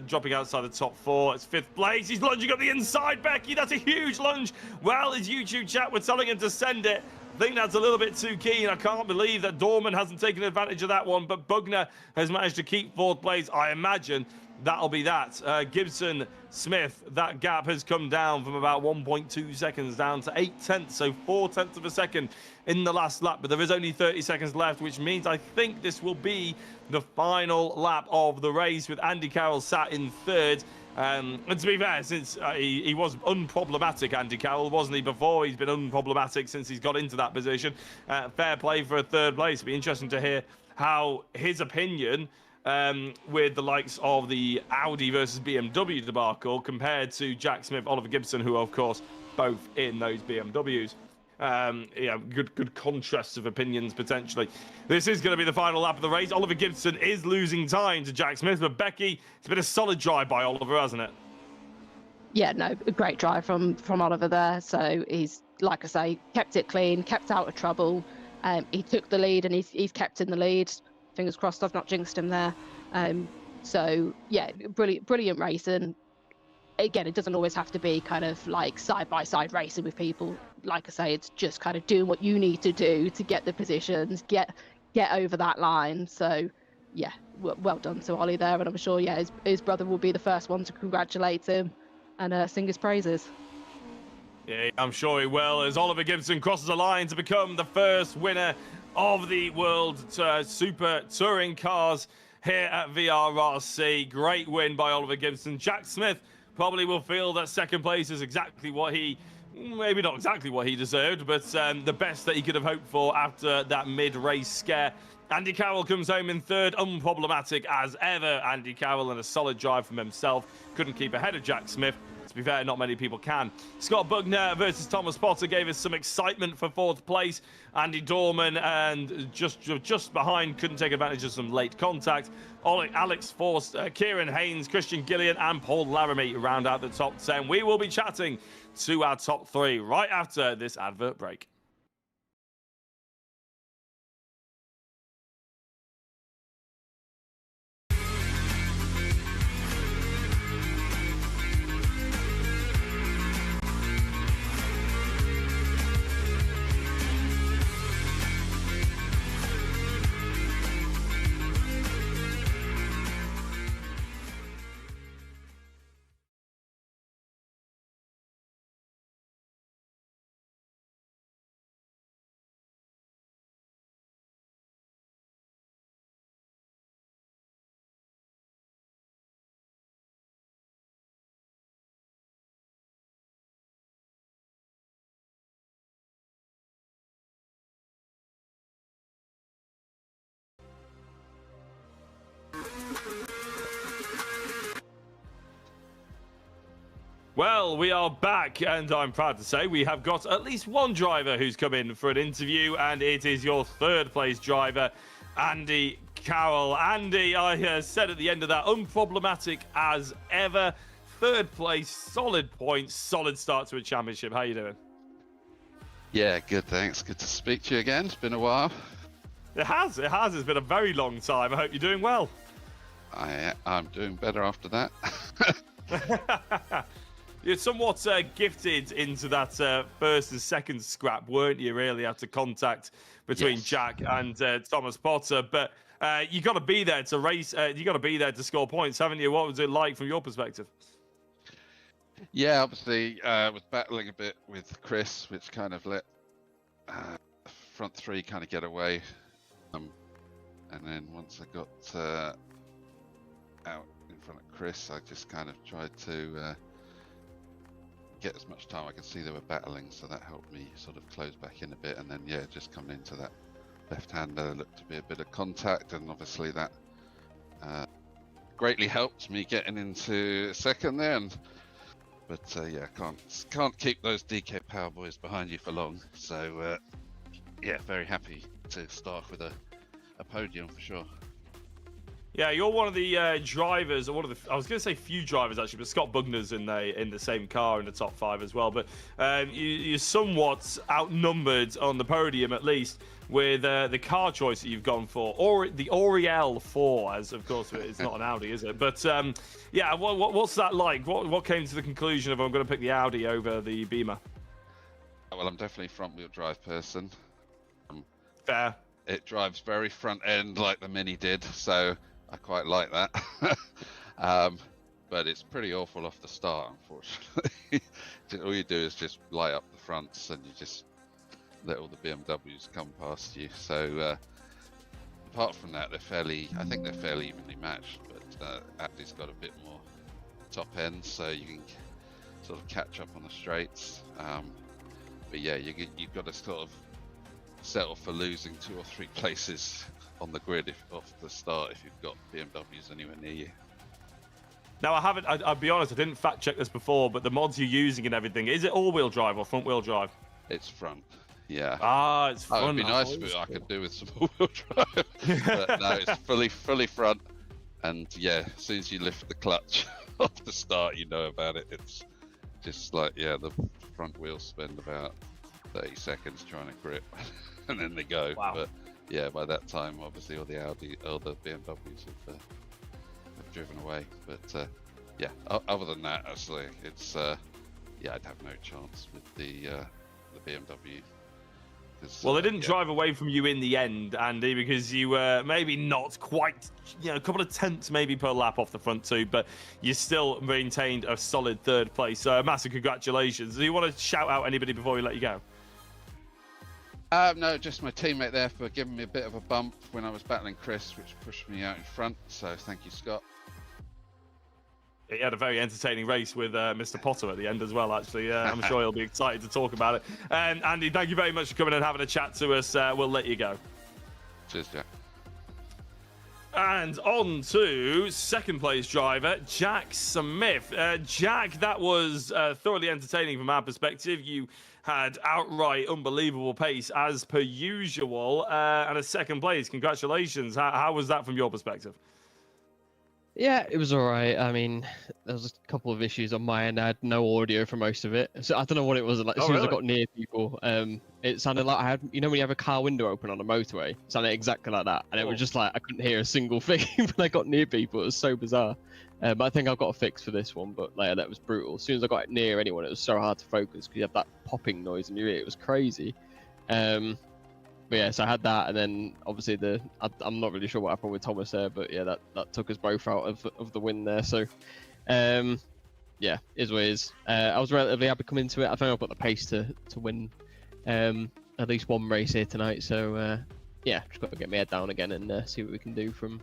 dropping outside the top 4. It's 5th place. He's lunging up the inside, Becky. That's a huge lunge. Well, his YouTube chat were telling him to send it. I think that's a little bit too keen. I can't believe that Dorman hasn't taken advantage of that one, but Bugner has managed to keep 4th place. I imagine that'll be that. Gibson, Smith, that gap has come down from about 1.2 seconds down to 8 tenths, so 4 tenths of a second in the last lap. But there is only 30 seconds left, which means I think this will be the final lap of the race with Andy Carroll sat in third. And to be fair, since he was unproblematic, Andy Carroll, wasn't he, before? He's been unproblematic since he's got into that position. Fair play for a third place. It'll be interesting to hear how his opinion with the likes of the Audi versus BMW debacle compared to Jack Smith, Oliver Gibson, who are, of course, both in those BMWs. Yeah, good contrasts of opinions, potentially. This is going to be the final lap of the race. Oliver Gibson is losing time to Jack Smith, but Becky, it's been a solid drive by Oliver, hasn't it? Yeah, no, a great drive from Oliver there. So he's, like I say, kept it clean, kept out of trouble. He took the lead and he's kept in the lead. Fingers crossed I've not jinxed him there. So yeah, brilliant racing. Again, it doesn't always have to be kind of like side-by-side racing with people. Like I say, it's just kind of doing what you need to do to get the positions, get over that line. So yeah, well done to Ollie there, and I'm sure his brother will be the first one to congratulate him and sing his praises. Yeah, I'm sure he will, as Oliver Gibson crosses the line to become the first winner of the World Super Touring Cars here at VRRC. Great win by Oliver Gibson. Jack Smith probably will feel that second place is exactly what maybe not exactly what he deserved, but the best that he could have hoped for after that mid-race scare. Andy Carroll comes home in third, unproblematic as ever. Andy Carroll, and a solid drive from himself. Couldn't keep ahead of Jack Smith. To be fair, not many people can. Scott Bugner versus Thomas Potter gave us some excitement for fourth place. Andy Dorman and just behind couldn't take advantage of some late contact. Alex Forst, Kieran Haynes, Christian Gillian and Paul Laramie round out the top 10. We will be chatting to our top 3 right after this advert break. Well, we are back, and I'm proud to say we have got at least one driver who's come in for an interview, and it is your third place driver, Andy Carroll. Andy, I said at the end of that, unproblematic as ever. Third place, solid points, solid start to a championship. How you doing? Yeah, good, thanks. Good to speak to you again. It's been a while. It has. It's been a very long time. I hope you're doing well. I'm doing better after that. You're somewhat gifted into that first and second scrap, weren't you, really, after contact between Jack and Thomas Potter? But you got to be there to race. You got to be there to score points, haven't you? What was it like from your perspective? Yeah, obviously, was battling a bit with Chris, which kind of let front three kind of get away. And then once I got out in front of Chris, I just kind of tried to get as much time. I could see they were battling, so that helped me sort of close back in a bit. And then, yeah, just coming into that left-hander looked to be a bit of contact, and obviously that greatly helped me getting into second there. But yeah, can't keep those DK Power Boys behind you for long. So yeah, very happy to start with a podium for sure. Yeah, you're one of the drivers, or one of the, I was going to say few drivers actually, but Scott Bugner's in the same car in the top 5 as well. But you're somewhat outnumbered on the podium, at least, with the car choice that you've gone for, or the Oriel 4, as of course it's not an Audi, is it? But yeah, what's that like? What came to the conclusion of I'm going to pick the Audi over the Beamer? Well, I'm definitely a front-wheel drive person. Fair. It drives very front end like the Mini did, so I quite like that. But it's pretty awful off the start, unfortunately. All you do is just light up the fronts and you just let all the BMWs come past you. So apart from that, I think they're fairly evenly matched, but Andy's got a bit more top end, so you can sort of catch up on the straights. But yeah, you've got to sort of settle for losing 2 or 3 places on the grid off the start if you've got BMWs anywhere near you. Now, I'll be honest, I didn't fact check this before, but the mods you're using and everything, is it all-wheel drive or front-wheel drive? It's front, yeah. Ah, it's front. It would be nice if I could do with some all-wheel drive. But no, it's fully front. And yeah, as soon as you lift the clutch off the start, you know about it. It's just like, yeah, the front wheels spend about 30 seconds trying to grip, and then they go. Wow. But yeah, by that time, obviously, all the BMWs have driven away. But yeah, other than that, actually, it's yeah, I'd have no chance with the BMW. Well, they didn't drive away from you in the end, Andy, because you were maybe not quite, a couple of tenths maybe per lap off the front two, but you still maintained a solid 3rd place. So massive congratulations. Do you want to shout out anybody before we let you go? No, just my teammate there for giving me a bit of a bump when I was battling Chris, which pushed me out in front. So thank you, Scott. He had a very entertaining race with Mr. Potter at the end as well, actually. I'm sure he'll be excited to talk about it. Andy, thank you very much for coming and having a chat to us. We'll let you go. Cheers, Jack. And on to 2nd place driver, Jack Smith. Jack, that was thoroughly entertaining from our perspective. You had outright unbelievable pace as per usual, and a 2nd place. Congratulations. How was that from your perspective? Yeah, it was all right. I mean, there was a couple of issues on my end. I had no audio for most of it, so I don't know what it was like. As soon as I got near people, it sounded like I had, when you have a car window open on a motorway, it sounded exactly like that, and it was just like I couldn't hear a single thing when I got near people. It was so bizarre. But I think I've got a fix for this one. But like, that was brutal. As soon as I got near anyone, it was so hard to focus because you have that popping noise in your ear. It was crazy. But yeah, so I had that, and then obviously I'm not really sure what happened with Thomas there, but yeah, that took us both out of the win there. So, yeah, is what it is. I was relatively happy coming into it. I think I've got the pace to win at least one race here tonight. So yeah, just got to get my head down again and see what we can do from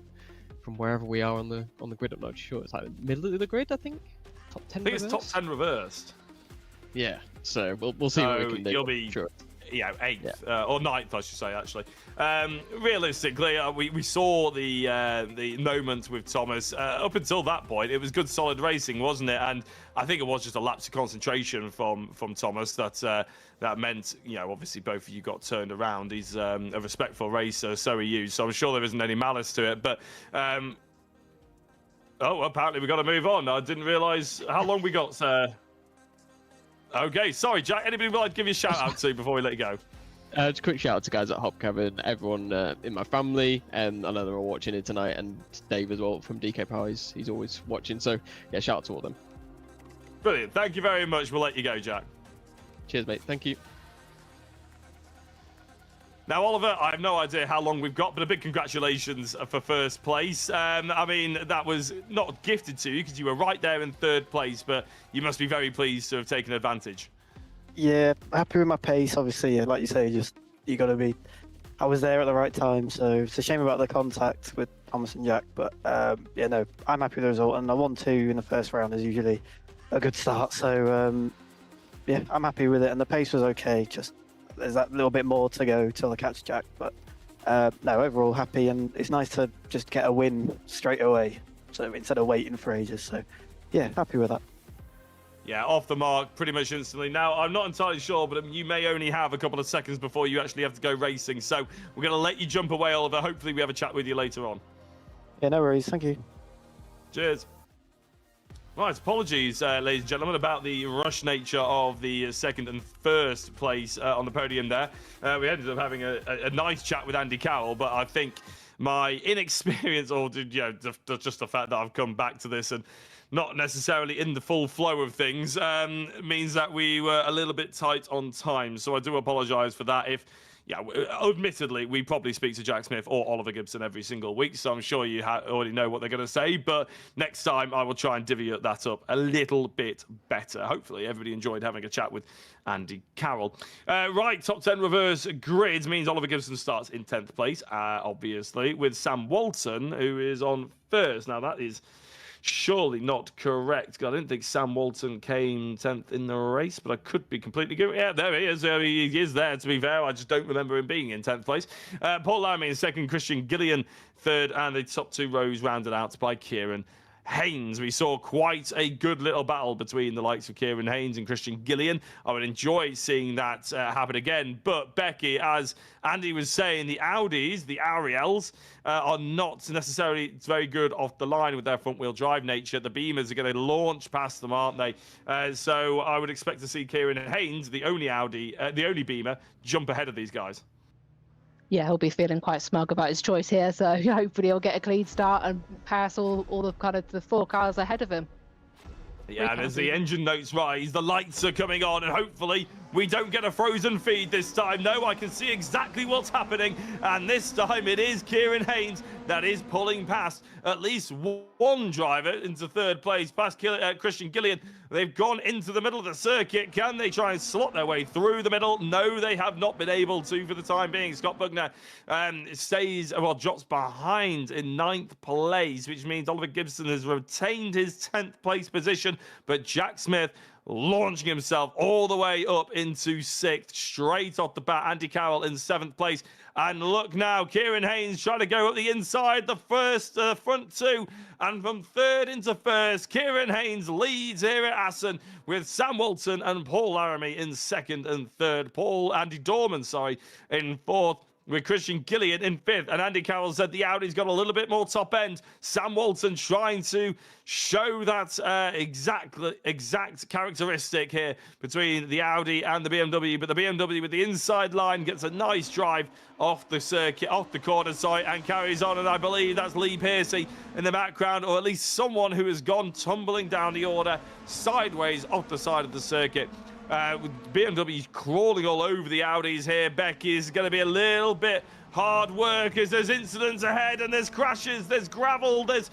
wherever we are on the grid. I'm not sure. It's like middle of the grid, I think. Top 10. I think it's top 10 reversed. Yeah, so we'll see what we can do. You'll be. Sure. 8th or 9th, I should say. Actually, realistically, we saw the moment with Thomas. Up until that point, it was good, solid racing, wasn't it? And I think it was just a lapse of concentration from Thomas that meant, obviously both of you got turned around. He's a respectful racer, so are you. So I'm sure there isn't any malice to it. But apparently we got to move on. I didn't realise how long we got, sir. Okay, sorry, Jack. Anybody would like to give you a shout out to before we let you go? Just a quick shout out to guys at Hopcavern, everyone in my family, and I know they're all watching it tonight, and Dave as well from DK Power. He's always watching, so yeah, shout out to all of them. Brilliant. Thank you very much. We'll let you go, Jack. Cheers, mate. Thank you. Now, Oliver, I have no idea how long we've got, but a big congratulations for 1st place. I mean, that was not gifted to you because you were right there in 3rd place, but you must be very pleased to have taken advantage. Yeah, happy with my pace, obviously. Yeah, like you say, you got to be. I was there at the right time, so it's a shame about the contact with Thomas and Jack, but yeah, no, I'm happy with the result, and I won 2 in the 1st round is usually a good start, so yeah, I'm happy with it, and the pace was okay, just there's that little bit more to go till I catch Jack, but no, overall happy, and it's nice to just get a win straight away, so instead of waiting for ages, so yeah, happy with that. Yeah, off the mark pretty much instantly. Now, I'm not entirely sure, but you may only have a couple of seconds before you actually have to go racing, so we're going to let you jump away, Oliver. Hopefully we have a chat with you later on. Yeah, no worries, thank you. Cheers. Right, apologies, ladies and gentlemen, about the rush nature of the 2nd and 1st place on the podium there. We ended up having a nice chat with Andy Cowell, but I think my inexperience, or just the fact that I've come back to this and not necessarily in the full flow of things, means that we were a little bit tight on time. So I do apologise for that. If yeah, admittedly, we probably speak to Jack Smith or Oliver Gibson every single week, so I'm sure you already know what they're going to say. But next time, I will try and divvy that up a little bit better. Hopefully, everybody enjoyed having a chat with Andy Carroll. Right, top 10 reverse grid means Oliver Gibson starts in 10th place, obviously, with Sam Walton, who is on first. Now, that is surely not correct. I don't think Sam Walton came 10th in the race, but I could be completely good. Yeah, there he is. He is there, to be fair. I just don't remember him being in 10th place. Paul Laramie in second, Christian Gillian third, and the top 2 rows rounded out by Kieran Haynes. We saw quite a good little battle between the likes of Kieran Haynes and Christian Gillian. I would enjoy seeing that happen again. But Becky, as Andy was saying, the Audis, the Ariels, are not necessarily very good off the line with their front-wheel drive nature. The Beamers are going to launch past them, aren't they? So I would expect to see Kieran Haynes, the only Audi, the only Beamer, jump ahead of these guys. Yeah, he'll be feeling quite smug about his choice here, so hopefully he'll get a clean start and pass all the kind of the 4 cars ahead of him. Yeah, and as the engine notes rise, the lights are coming on, and hopefully we don't get a frozen feed this time. No, I can see exactly what's happening, and this time it is Kieran Haynes that is pulling past at least one driver into 3rd place, past Christian Gillian. They've gone into the middle of the circuit. Can they try and slot their way through the middle? No, they have not been able to for the time being. Scott Bugner drops behind in 9th place, which means Oliver Gibson has retained his 10th place position, but Jack Smith launching himself all the way up into 6th, straight off the bat. Andy Carroll in 7th place. And look now, Kieran Haynes trying to go up the inside, the front 2. And from 3rd into 1st, Kieran Haynes leads here at Assen with Sam Walton and Paul Laramie in 2nd and 3rd. Andy Dorman, in 4th. With Christian Gillian in 5th, and Andy Carroll said the Audi's got a little bit more top end. Sam Walton trying to show that exact characteristic here between the Audi and the BMW, but the BMW with the inside line gets a nice drive off the circuit, off the corner, and carries on, and I believe that's Lee Piercy in the background, or at least someone who has gone tumbling down the order sideways off the side of the circuit. With BMW crawling all over the Audis here. Becky's going to be a little bit hard work as there's incidents ahead and there's crashes, there's gravel, there's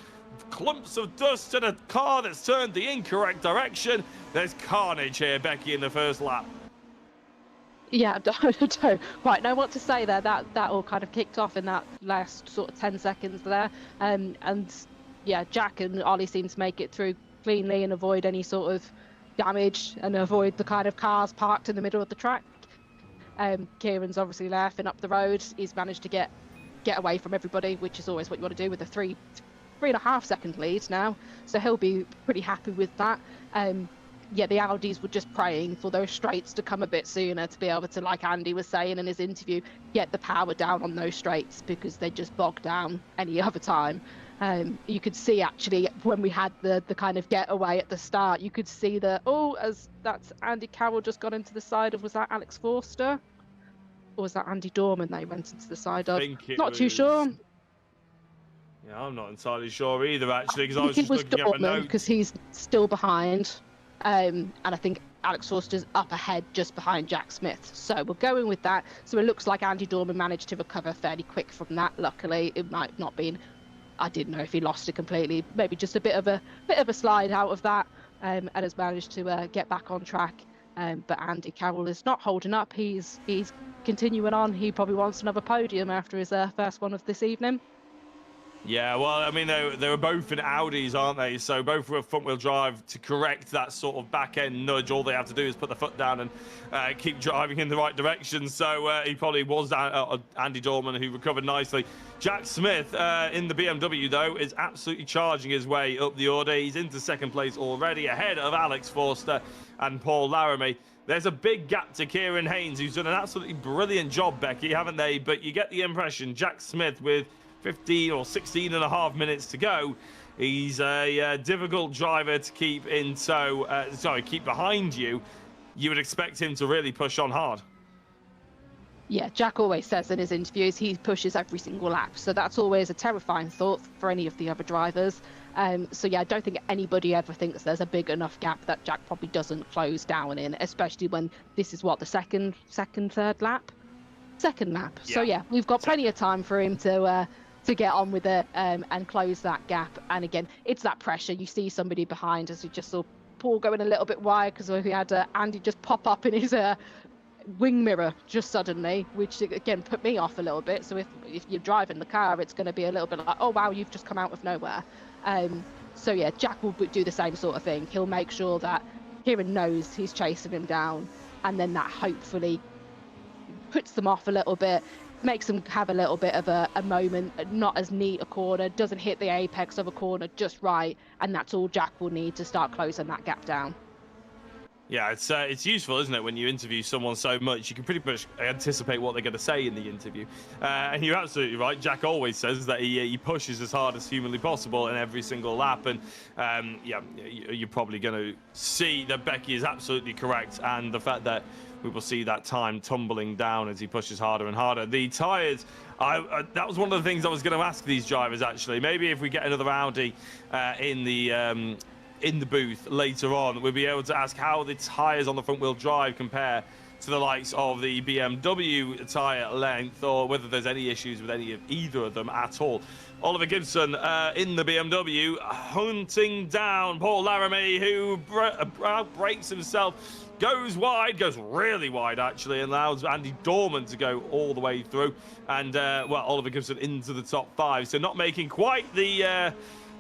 clumps of dust and a car that's turned the incorrect direction. There's carnage here, Becky, in the first lap. Yeah, I don't quite know what to say there. That all kind of kicked off in that last sort of 10 seconds there. And yeah, Jack and Ollie seem to make it through cleanly and avoid any sort of damage and avoid the kind of cars parked in the middle of the track. Kieran's obviously laughing up the road. He's managed to get away from everybody, which is always what you want to do with a 3.5 second lead now. So he'll be pretty happy with that. Yeah, the Audis were just praying for those straights to come a bit sooner to be able to, like Andy was saying in his interview, get the power down on those straights because they just bogged down any other time. You could see actually when we had the kind of getaway at the start, you could see that, as that's Andy Carroll just got into the side of, was that Alex Forster? Or was that Andy Dorman they went into the side of? Not too sure. Yeah, I'm not entirely sure either, actually, because I was just looking Dorman, at my notes. because he's still behind. And I think Alex Forster's up ahead just behind Jack Smith. So we're going with that. So it looks like Andy Dorman managed to recover fairly quick from that. Luckily, it might have not been, I didn't know if he lost it completely, maybe just a bit of a slide out of that, and has managed to get back on track. But Andy Carroll is not holding up. He's continuing on. He probably wants another podium after his first one of this evening. Yeah, well, I mean, they were both in Audis, aren't they? So both were front-wheel drive. To correct that sort of back-end nudge, all they have to do is put the foot down and keep driving in the right direction. So he probably was Andy Dorman, who recovered nicely. Jack Smith in the BMW, though, is absolutely charging his way up the order. He's into second place already, ahead of Alex Forster and Paul Laramie. There's a big gap to Kieran Haynes, who's done an absolutely brilliant job, Becky, haven't they? But you get the impression Jack Smith, with 15 or 16 and a half minutes to go, he's a difficult driver to keep in tow. Keep behind you. You would expect him to really push on hard. Yeah, Jack always says in his interviews he pushes every single lap, so that's always a terrifying thought for any of the other drivers. So yeah, I don't think anybody ever thinks there's a big enough gap that Jack probably doesn't close down in, especially when this is what, the second, third lap? second lap. So Yeah. yeah, we've got plenty of time for him to get on with it and close that gap. And again, it's that pressure. You see somebody behind us. You just saw Paul going a little bit wide because we had Andy just pop up in his wing mirror just suddenly, which again put me off a little bit. So if you're driving the car, it's going to be a little bit like, oh wow, you've just come out of nowhere. So yeah, Jack will do the same sort of thing. He'll make sure that Kieran knows he's chasing him down, and then that hopefully puts them off a little bit, makes them have a little bit of a moment, not as neat a corner, doesn't hit the apex of a corner just right, and that's all Jack will need to start closing that gap down. Yeah, it's useful, isn't it, when you interview someone so much, you can pretty much anticipate what they're going to say in the interview. And you're absolutely right. Jack always says that he pushes as hard as humanly possible in every single lap. And yeah, you're probably going to see that Becky is absolutely correct, and the fact that we will see that time tumbling down as he pushes harder and harder. The tyres, that was one of the things I was going to ask these drivers, actually. Maybe if we get another Audi in the booth later on, we'll be able to ask how the tyres on the front wheel drive compare to the likes of the BMW tyre length, or whether there's any issues with either of them at all. Oliver Gibson in the BMW, hunting down Paul Laramie, who breaks himself, goes wide, goes really wide actually, and allows Andy Dorman to go all the way through, and well, Oliver Gibson into the top 5, so not making quite the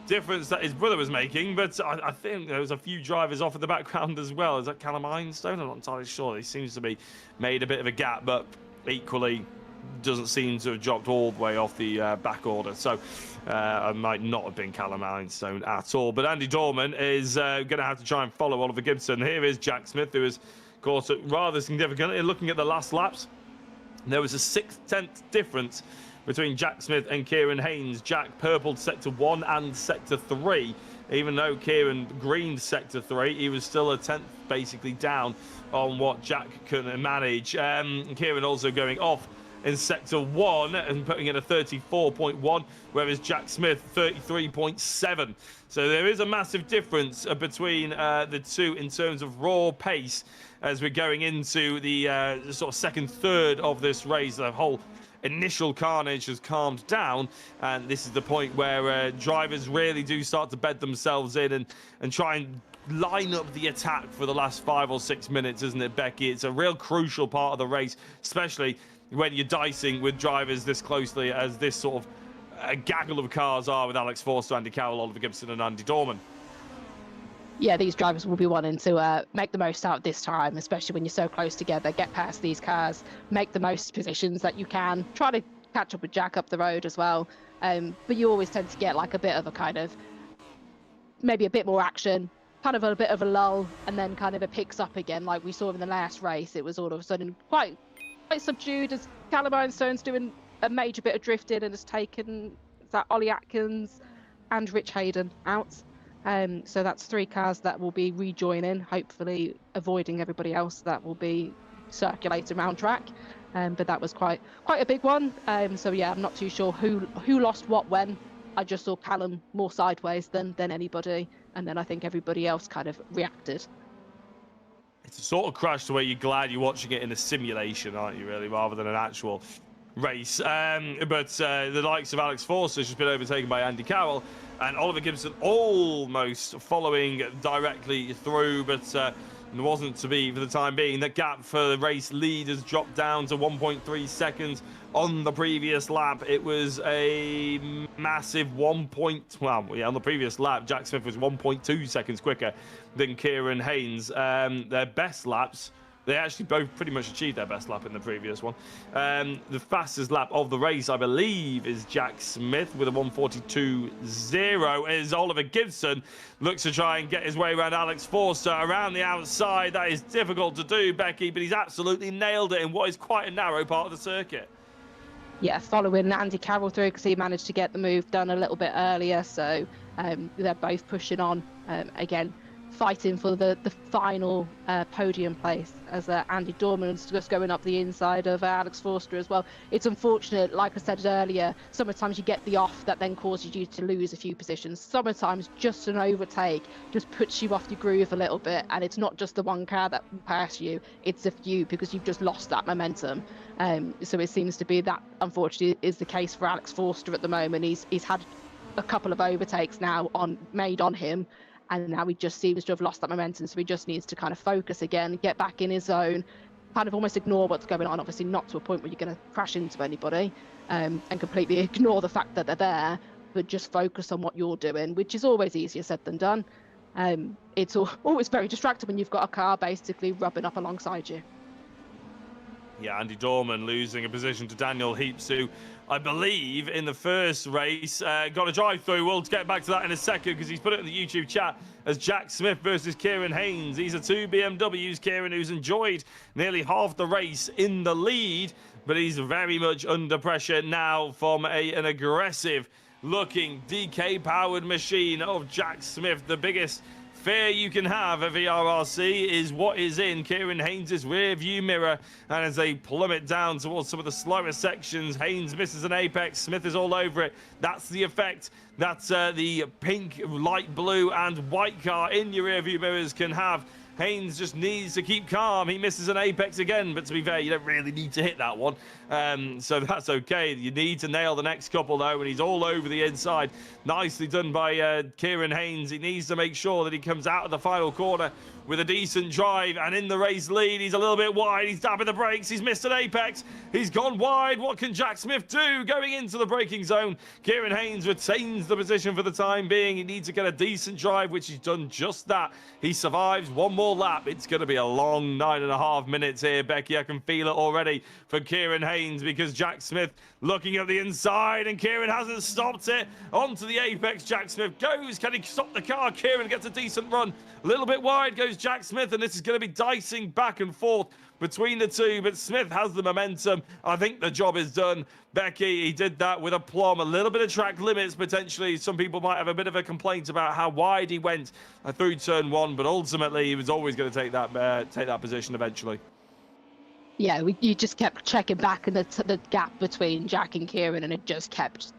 difference that his brother was making, but I think there was a few drivers off in the background as well. Is that Callum Einstone? I'm not entirely sure. He seems to be made a bit of a gap, but equally doesn't seem to have dropped all the way off the back order. So it might not have been Callum Einstone at all. But Andy Dorman is going to have to try and follow Oliver Gibson. Here is Jack Smith, who is caught it rather significantly. Looking at the last laps, there was a 6/10 difference between Jack Smith and Kieran Haynes. Jack purpled sector 1 and sector 3. Even though Kieran greened sector 3, he was still a 10th basically down on what Jack couldn't manage. Kieran also going off in sector 1 and putting in a 34.1, whereas Jack Smith 33.7. So there is a massive difference between the two in terms of raw pace as we're going into the sort of second third of this race. The whole initial carnage has calmed down, and this is the point where drivers really do start to bed themselves in and try and line up the attack for the last 5 or 6 minutes, isn't it, Becky? It's a real crucial part of the race, especially when you're dicing with drivers this closely as this sort of a gaggle of cars are with Alex Forster, Andy Carroll, Oliver Gibson and Andy Dorman. Yeah, these drivers will be wanting to make the most out this time, especially when you're so close together. Get past these cars, make the most positions that you can. Try to catch up with Jack up the road as well. But you always tend to get like a bit of a kind of, maybe a bit more action, kind of a bit of a lull, and then kind of it picks up again. Like we saw in the last race, it was all of a sudden quite subdued as Callum Einstone's doing a major bit of drifting and has taken that Ollie Atkins and Rich Hayden out. So that's 3 cars that will be rejoining, hopefully avoiding everybody else that will be circulating around track. But that was quite a big one. So yeah, I'm not too sure who lost what when. I just saw Callum more sideways than anybody, and then I think everybody else kind of reacted. It's a sort of crash to where you're glad you're watching it in a simulation, aren't you, really, rather than an actual race. But the likes of Alex Forster has just been overtaken by Andy Carroll, and Oliver Gibson almost following directly through, but it wasn't to be for the time being. The gap for the race lead has dropped down to 1.3 seconds. On the previous lap, it was a massive on the previous lap, Jack Smith was 1.2 seconds quicker than Kieran Haynes. Their best laps, they actually both pretty much achieved their best lap in the previous one. The fastest lap of the race, I believe, is Jack Smith with a 1:42.0. As Oliver Gibson looks to try and get his way around Alex Forster around the outside. That is difficult to do, Becky, but he's absolutely nailed it in what is quite a narrow part of the circuit. Yeah, following Andy Carroll through because he managed to get the move done a little bit earlier. So they're both pushing on. Again, fighting for the final podium place, as Andy Dorman's just going up the inside of Alex Forster as well. It's unfortunate, like I said earlier, sometimes you get the off that then causes you to lose a few positions. Sometimes just an overtake just puts you off your groove a little bit, and it's not just the one car that will pass you, it's a few, because you've just lost that momentum. So it seems to be that, unfortunately, is the case for Alex Forster at the moment. He's had a couple of overtakes now made on him, and now he just seems to have lost that momentum. So he just needs to kind of focus again, get back in his zone, kind of almost ignore what's going on. Obviously not to a point where you're going to crash into anybody, and completely ignore the fact that they're there, but just focus on what you're doing, which is always easier said than done. It's always very distracting when you've got a car basically rubbing up alongside you. Yeah, Andy Dorman losing a position to Daniel Heaps, who I believe in the first race got a drive through. We'll get back to that in a second because he's put it in the YouTube chat as Jack Smith versus Kieran Haynes. These are two BMWs. Kieran, who's enjoyed nearly half the race in the lead, but he's very much under pressure now from an aggressive looking DK powered machine of Jack Smith. The biggest fear you can have at VRRC is what is in Kieran Haynes' rear view mirror, and as they plummet down towards some of the slower sections, Haynes misses an apex, Smith is all over it. That's the effect that the pink, light blue and white car in your rear view mirrors can have. Haynes just needs to keep calm. He misses an apex again, but to be fair, you don't really need to hit that one. So that's okay. You need to nail the next couple, though, and he's all over the inside. Nicely done by Kieran Haynes. He needs to make sure that he comes out of the final corner with a decent drive, and in the race lead, he's a little bit wide. He's dabbing the brakes. He's missed an apex. He's gone wide. What can Jack Smith do going into the braking zone? Kieran Haynes retains the position for the time being. He needs to get a decent drive, which he's done just that. He survives one more lap. It's going to be a long 9.5 minutes here, Becky. I can feel it already for Kieran Haynes, because Jack Smith looking at the inside, and Kieran hasn't stopped it. Onto the apex, Jack Smith goes. Can he stop the car? Kieran gets a decent run. A little bit wide goes Jack Smith, and this is going to be dicing back and forth between the two, but Smith has the momentum. I think the job is done. Becky, he did that with aplomb. A little bit of track limits, potentially. Some people might have a bit of a complaint about how wide he went through turn one, but ultimately he was always going to take that position eventually. Yeah, you just kept checking back, and the gap between Jack and Kieran, and it just kept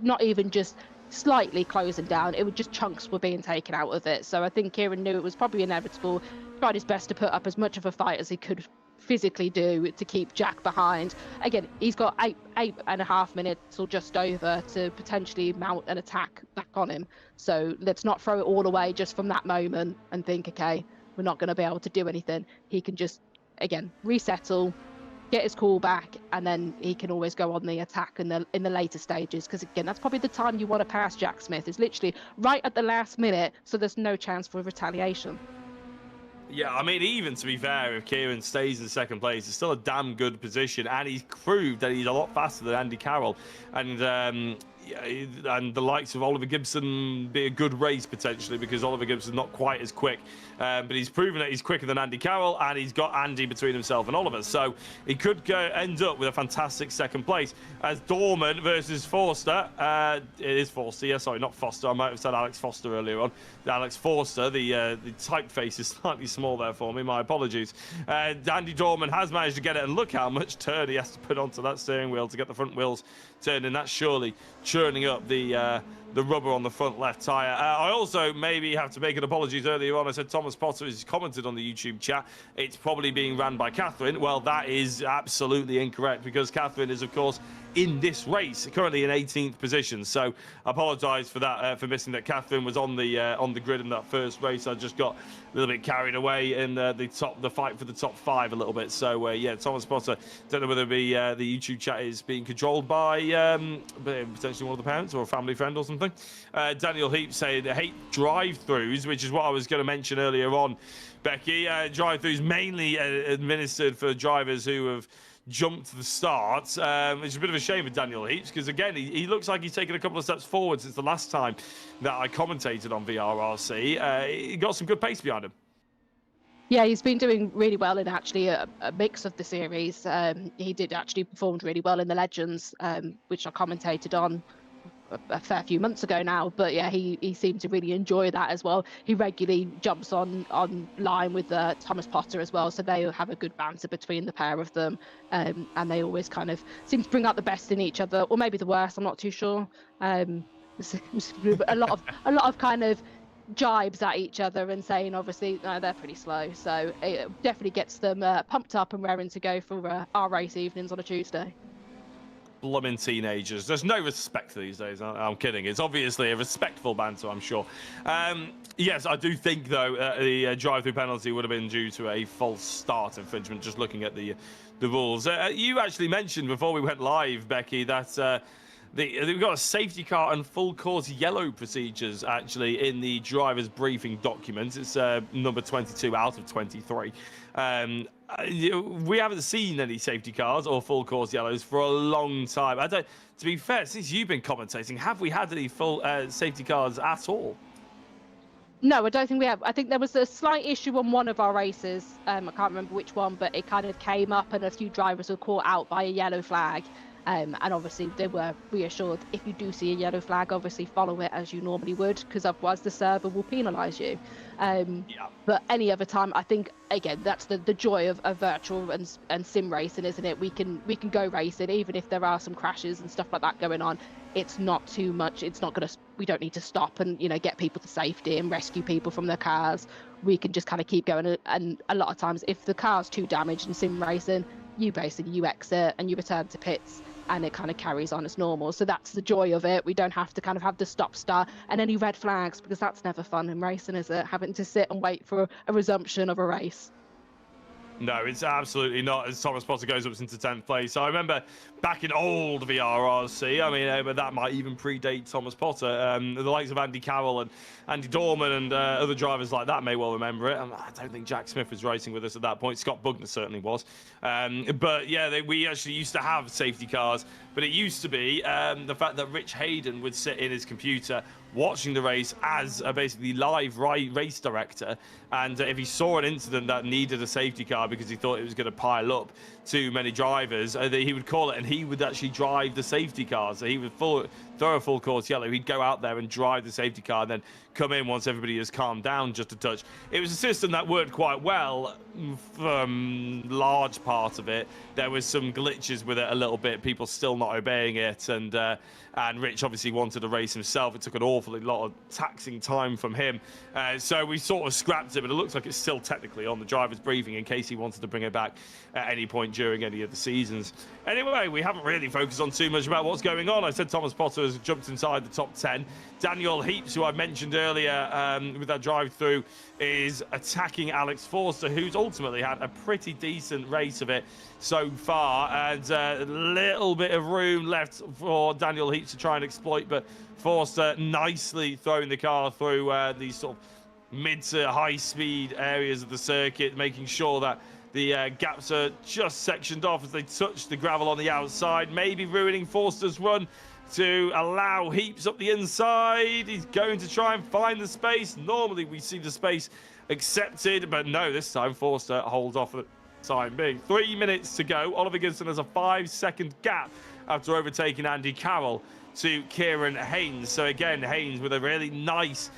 not even just slightly closing down. It was just chunks were being taken out of it. So I think Kieran knew it was probably inevitable, tried his best to put up as much of a fight as he could physically do to keep Jack behind. Again, he's got 8.5 minutes or just over to potentially mount an attack back on him. So let's not throw it all away just from that moment and think, okay, we're not going to be able to do anything. He can just, again, resettle, get his call back, and then he can always go on the attack in the later stages, because again, that's probably the time you want to pass Jack Smith, is literally right at the last minute, so there's no chance for retaliation. Yeah, I mean, even to be fair, if Kieran stays in second place, it's still a damn good position, and he's proved that he's a lot faster than Andy Carroll, and the likes of Oliver Gibson be a good race potentially, because Oliver Gibson's not quite as quick, but he's proven that he's quicker than Andy Carroll, and he's got Andy between himself and Oliver, so he could end up with a fantastic second place. As Dorman versus Forster, it is Forster, yeah, sorry, not Foster, I might have said Alex Foster earlier on. Alex Forster, the typeface is slightly small there for me, my apologies. Andy Dorman has managed to get it, and look how much turn he has to put onto that steering wheel to get the front wheels turning. That's surely churning up the rubber on the front left tyre. I also maybe have to make an apologies earlier on. I said Thomas Potter has commented on the YouTube chat. It's probably being ran by Catherine. Well, that is absolutely incorrect, because Catherine is, of course, in this race, currently in 18th position. So I apologise for that, for missing that. Catherine was on the grid in that first race. I just got a little bit carried away in the fight for the top 5 a little bit. So yeah, Thomas Potter, don't know whether the YouTube chat is being controlled by potentially one of the parents or a family friend or something. Daniel Heap saying hate drive-throughs, which is what I was going to mention earlier on, Becky. Drive-throughs mainly administered for drivers who have jumped to the start, which is a bit of a shame with Daniel Heaps, because again, he looks like he's taken a couple of steps forward since the last time that I commentated on VRRC. He got some good pace behind him. Yeah, he's been doing really well in actually a mix of the series. He did actually performed really well in the Legends, which I commentated on a fair few months ago now, but yeah, he seemed to really enjoy that as well. He regularly jumps on line with Thomas Potter as well, so they have a good banter between the pair of them, and they always kind of seem to bring out the best in each other, or maybe the worst. I'm not too sure. A lot of kind of jibes at each other and saying obviously they're pretty slow, so it definitely gets them pumped up and raring to go for our race evenings on a Tuesday. Blooming teenagers. There's no respect these days. I'm kidding. It's obviously a respectful banter, I'm sure. Yes, I do think, though, the drive-through penalty would have been due to a false start infringement, just looking at the rules. You actually mentioned before we went live, Becky, that we've got a safety car and full course yellow procedures, actually, in the driver's briefing document. It's number 22 out of 23. We haven't seen any safety cars or full course yellows for a long time. To be fair, since you've been commentating, have we had any full safety cars at all? No, I don't think we have. I think there was a slight issue on one of our races. I can't remember which one, but it kind of came up and a few drivers were caught out by a yellow flag. And obviously they were reassured, if you do see a yellow flag, obviously follow it as you normally would, because otherwise the server will penalise you. But any other time, I think, again, that's the joy of virtual and sim racing, isn't it? We can go racing, even if there are some crashes and stuff like that going on. It's not too much. It's not we don't need to stop and, get people to safety and rescue people from their cars. We can just kind of keep going. And a lot of times, if the car's too damaged in sim racing, you exit and you return to pits, and it kind of carries on as normal. So that's the joy of it. We don't have to kind of have the stop start and any red flags, because that's never fun in racing, is it? Having to sit and wait for a resumption of a race. No, it's absolutely not, as Thomas Potter goes up into 10th place. I remember back in old VRRC, I mean, but that might even predate Thomas Potter. The likes of Andy Carroll and Andy Dorman and other drivers like that may well remember it. I don't think Jack Smith was racing with us at that point. Scott Bugner certainly was. But yeah, we actually used to have safety cars, but it used to be the fact that Rich Hayden would sit in his computer watching the race as a basically live race director, and if he saw an incident that needed a safety car because he thought it was going to pile up too many drivers, he would call it, and he would actually drive the safety car. So he would throw a full course yellow, he'd go out there and drive the safety car, and then come in once everybody has calmed down just a touch. It was a system that worked quite well for large part of it. There was some glitches with it a little bit, people still not obeying it, and Rich obviously wanted to race himself. It took an awfully lot of taxing time from him, so we sort of scrapped it, but it looks like it's still technically on the driver's briefing in case he wanted to bring it back at any point during any of the seasons. Anyway, we haven't really focused on too much about what's going on. I said Thomas Potter has jumped inside the top 10. Daniel Heaps, who I mentioned earlier with that drive-through, is attacking Alex Forster, who's ultimately had a pretty decent race of it so far, and a little bit of room left for Daniel Heaps to try and exploit, but Forster nicely throwing the car through these sort of mid to high speed areas of the circuit, making sure that the gaps are just sectioned off as they touch the gravel on the outside, maybe ruining Forster's run to allow Heaps up the inside. He's going to try and find the space. Normally we see the space accepted, but no, this time Forster holds off at the time being. 3 minutes to go. Oliver Gibson has a 5-second gap after overtaking Andy Carroll to Kieran Haynes. So again, Haynes with a really nice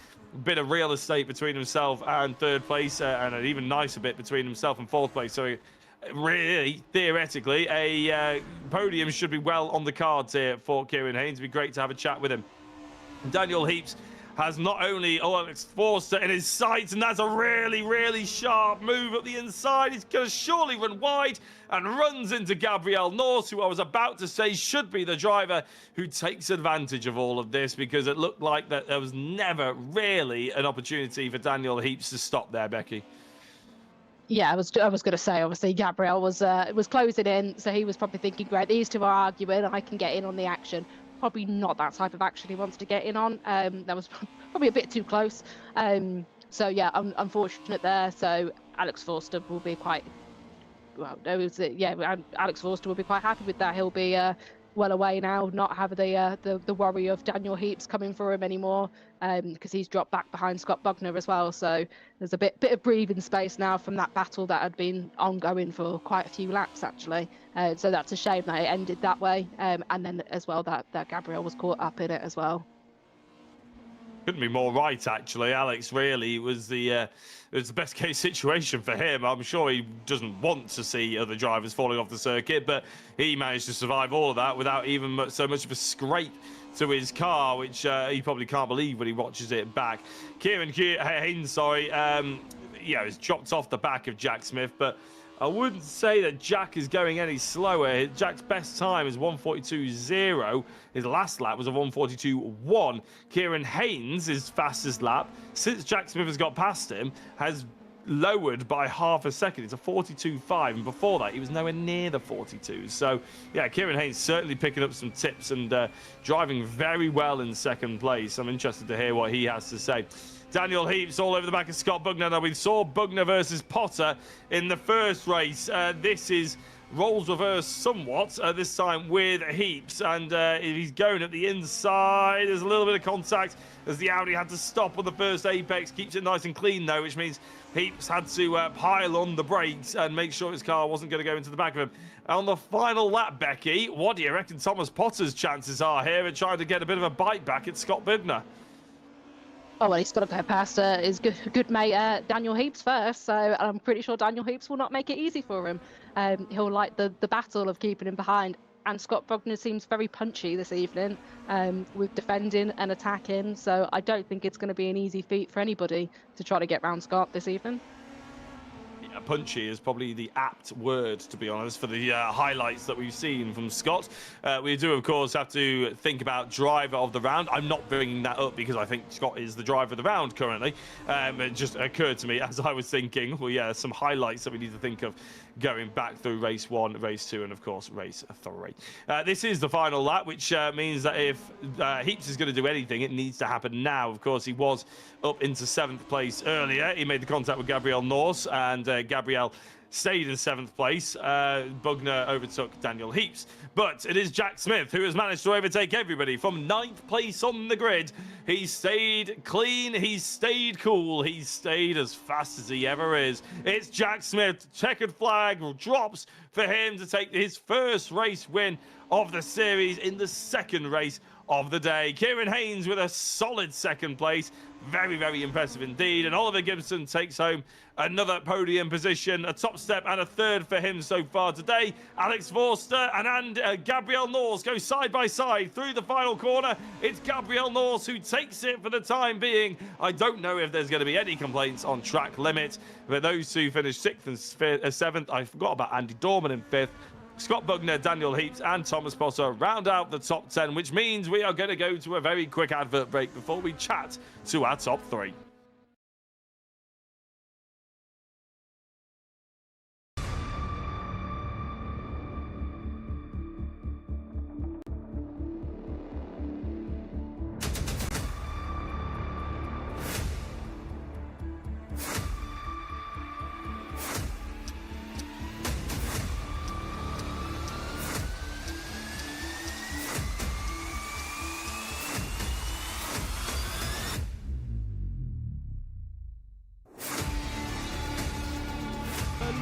bit of real estate between himself and third place, and an even nicer bit between himself and fourth place. So really, theoretically, a podium should be well on the cards here for Kieran Haynes. It'd be great to have a chat with him. Daniel Heaps has not only Alex Forster in his sights, and that's a really, really sharp move up the inside. He's going to surely run wide and runs into Gabriel Norse, who I was about to say should be the driver who takes advantage of all of this, because it looked like that there was never really an opportunity for Daniel Heaps to stop there, Becky. Yeah, I was going to say, obviously, Gabriel was closing in, so he was probably thinking, great, these two are arguing, I can get in on the action. Probably not that type of action he wants to get in on. That was probably a bit too close. So yeah, unfortunate there. So Alex Forster will be quite, well, Alex Forster will be quite happy with that. He'll be well away now, not have the worry of Daniel Heaps coming for him anymore, because he's dropped back behind Scott Bugner as well. So there's a bit of breathing space now from that battle that had been ongoing for quite a few laps actually. So that's a shame that it ended that way, and then as well that Gabriel was caught up in it as well. Couldn't be more right, actually, Alex. Really, it was the best case situation for him. I'm sure he doesn't want to see other drivers falling off the circuit, but he managed to survive all of that without even so much of a scrape to his car, which he probably can't believe when he watches it back. Kieran Haynes, is dropped off the back of Jack Smith, but I wouldn't say that Jack is going any slower. Jack's best time is 1:42.0. His last lap was a 1:42.1. Kieran Haynes, his fastest lap, since Jack Smith has got past him, has lowered by half a second. It's a 42.5, and before that, he was nowhere near the 42. So, yeah, Kieran Haynes certainly picking up some tips and driving very well in second place. I'm interested to hear what he has to say. Daniel Heaps all over the back of Scott Bugner. Now, we saw Bugner versus Potter in the first race. This is roles reversed somewhat, this time with Heaps, and he's going at the inside. There's a little bit of contact as the Audi had to stop on the first apex. Keeps it nice and clean, though, which means Heaps had to pile on the brakes and make sure his car wasn't going to go into the back of him. On the final lap, Becky, what do you reckon Thomas Potter's chances are here at trying to get a bit of a bite back at Scott Bugner? Oh, well, he's got to go past his good mate Daniel Heaps first, so I'm pretty sure Daniel Heaps will not make it easy for him. He'll like the battle of keeping him behind, and Scott Bugner seems very punchy this evening with defending and attacking, so I don't think it's going to be an easy feat for anybody to try to get round Scott this evening. Punchy is probably the apt word, to be honest, for the highlights that we've seen from Scott. We do, of course, have to think about driver of the round. I'm not bringing that up because I think Scott is the driver of the round currently. It just occurred to me as I was thinking, well, yeah, some highlights that we need to think of going back through race 1, race 2, and of course race 3. This is the final lap, which means that if Heaps is going to do anything, it needs to happen now. Of course, he was up into 7th place earlier. He made the contact with Gabriel Norse, and Gabriel stayed in 7th place. Bugner overtook Daniel Heaps. But it is Jack Smith who has managed to overtake everybody from 9th place on the grid. He stayed clean, he stayed cool, he stayed as fast as he ever is. It's Jack Smith. Checkered flag drops for him to take his first race win of the series in the second race of the day. Kieran Haynes with a solid 2nd place. Very, very impressive indeed. And Oliver Gibson takes home another podium position, a top step and a 3rd for him so far today. Alex Forster and Gabriel Norse go side by side through the final corner. It's Gabriel Norse who takes it for the time being. I don't know if there's going to be any complaints on track limit, but those two finished 6th and 7th. I forgot about Andy Dorman in 5th. Scott Bugner, Daniel Heaps and Thomas Potter round out the top 10, which means we are going to go to a very quick advert break before we chat to our top 3.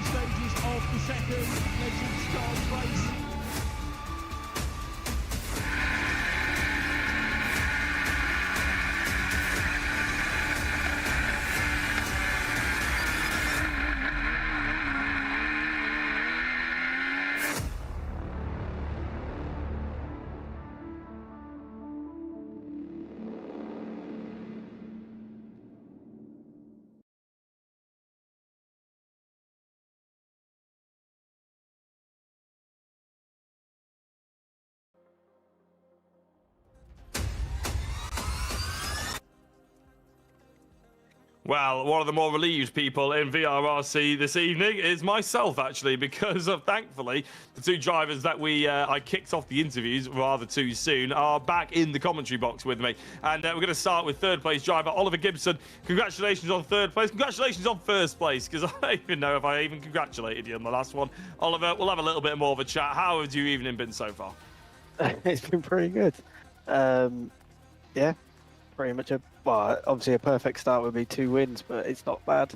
Stages of the second legend start race. Well, one of the more relieved people in VRRC this evening is myself, actually, because of, thankfully, the two drivers that I kicked off the interviews rather too soon are back in the commentary box with me. And we're going to start with 3rd place driver Oliver Gibson. Congratulations on 3rd place. Congratulations on 1st place, because I don't even know if I even congratulated you on the last one. Oliver, we'll have a little bit more of a chat. How has your evening been so far? it's been pretty good. Yeah, pretty much obviously a perfect start would be 2 wins, but it's not bad.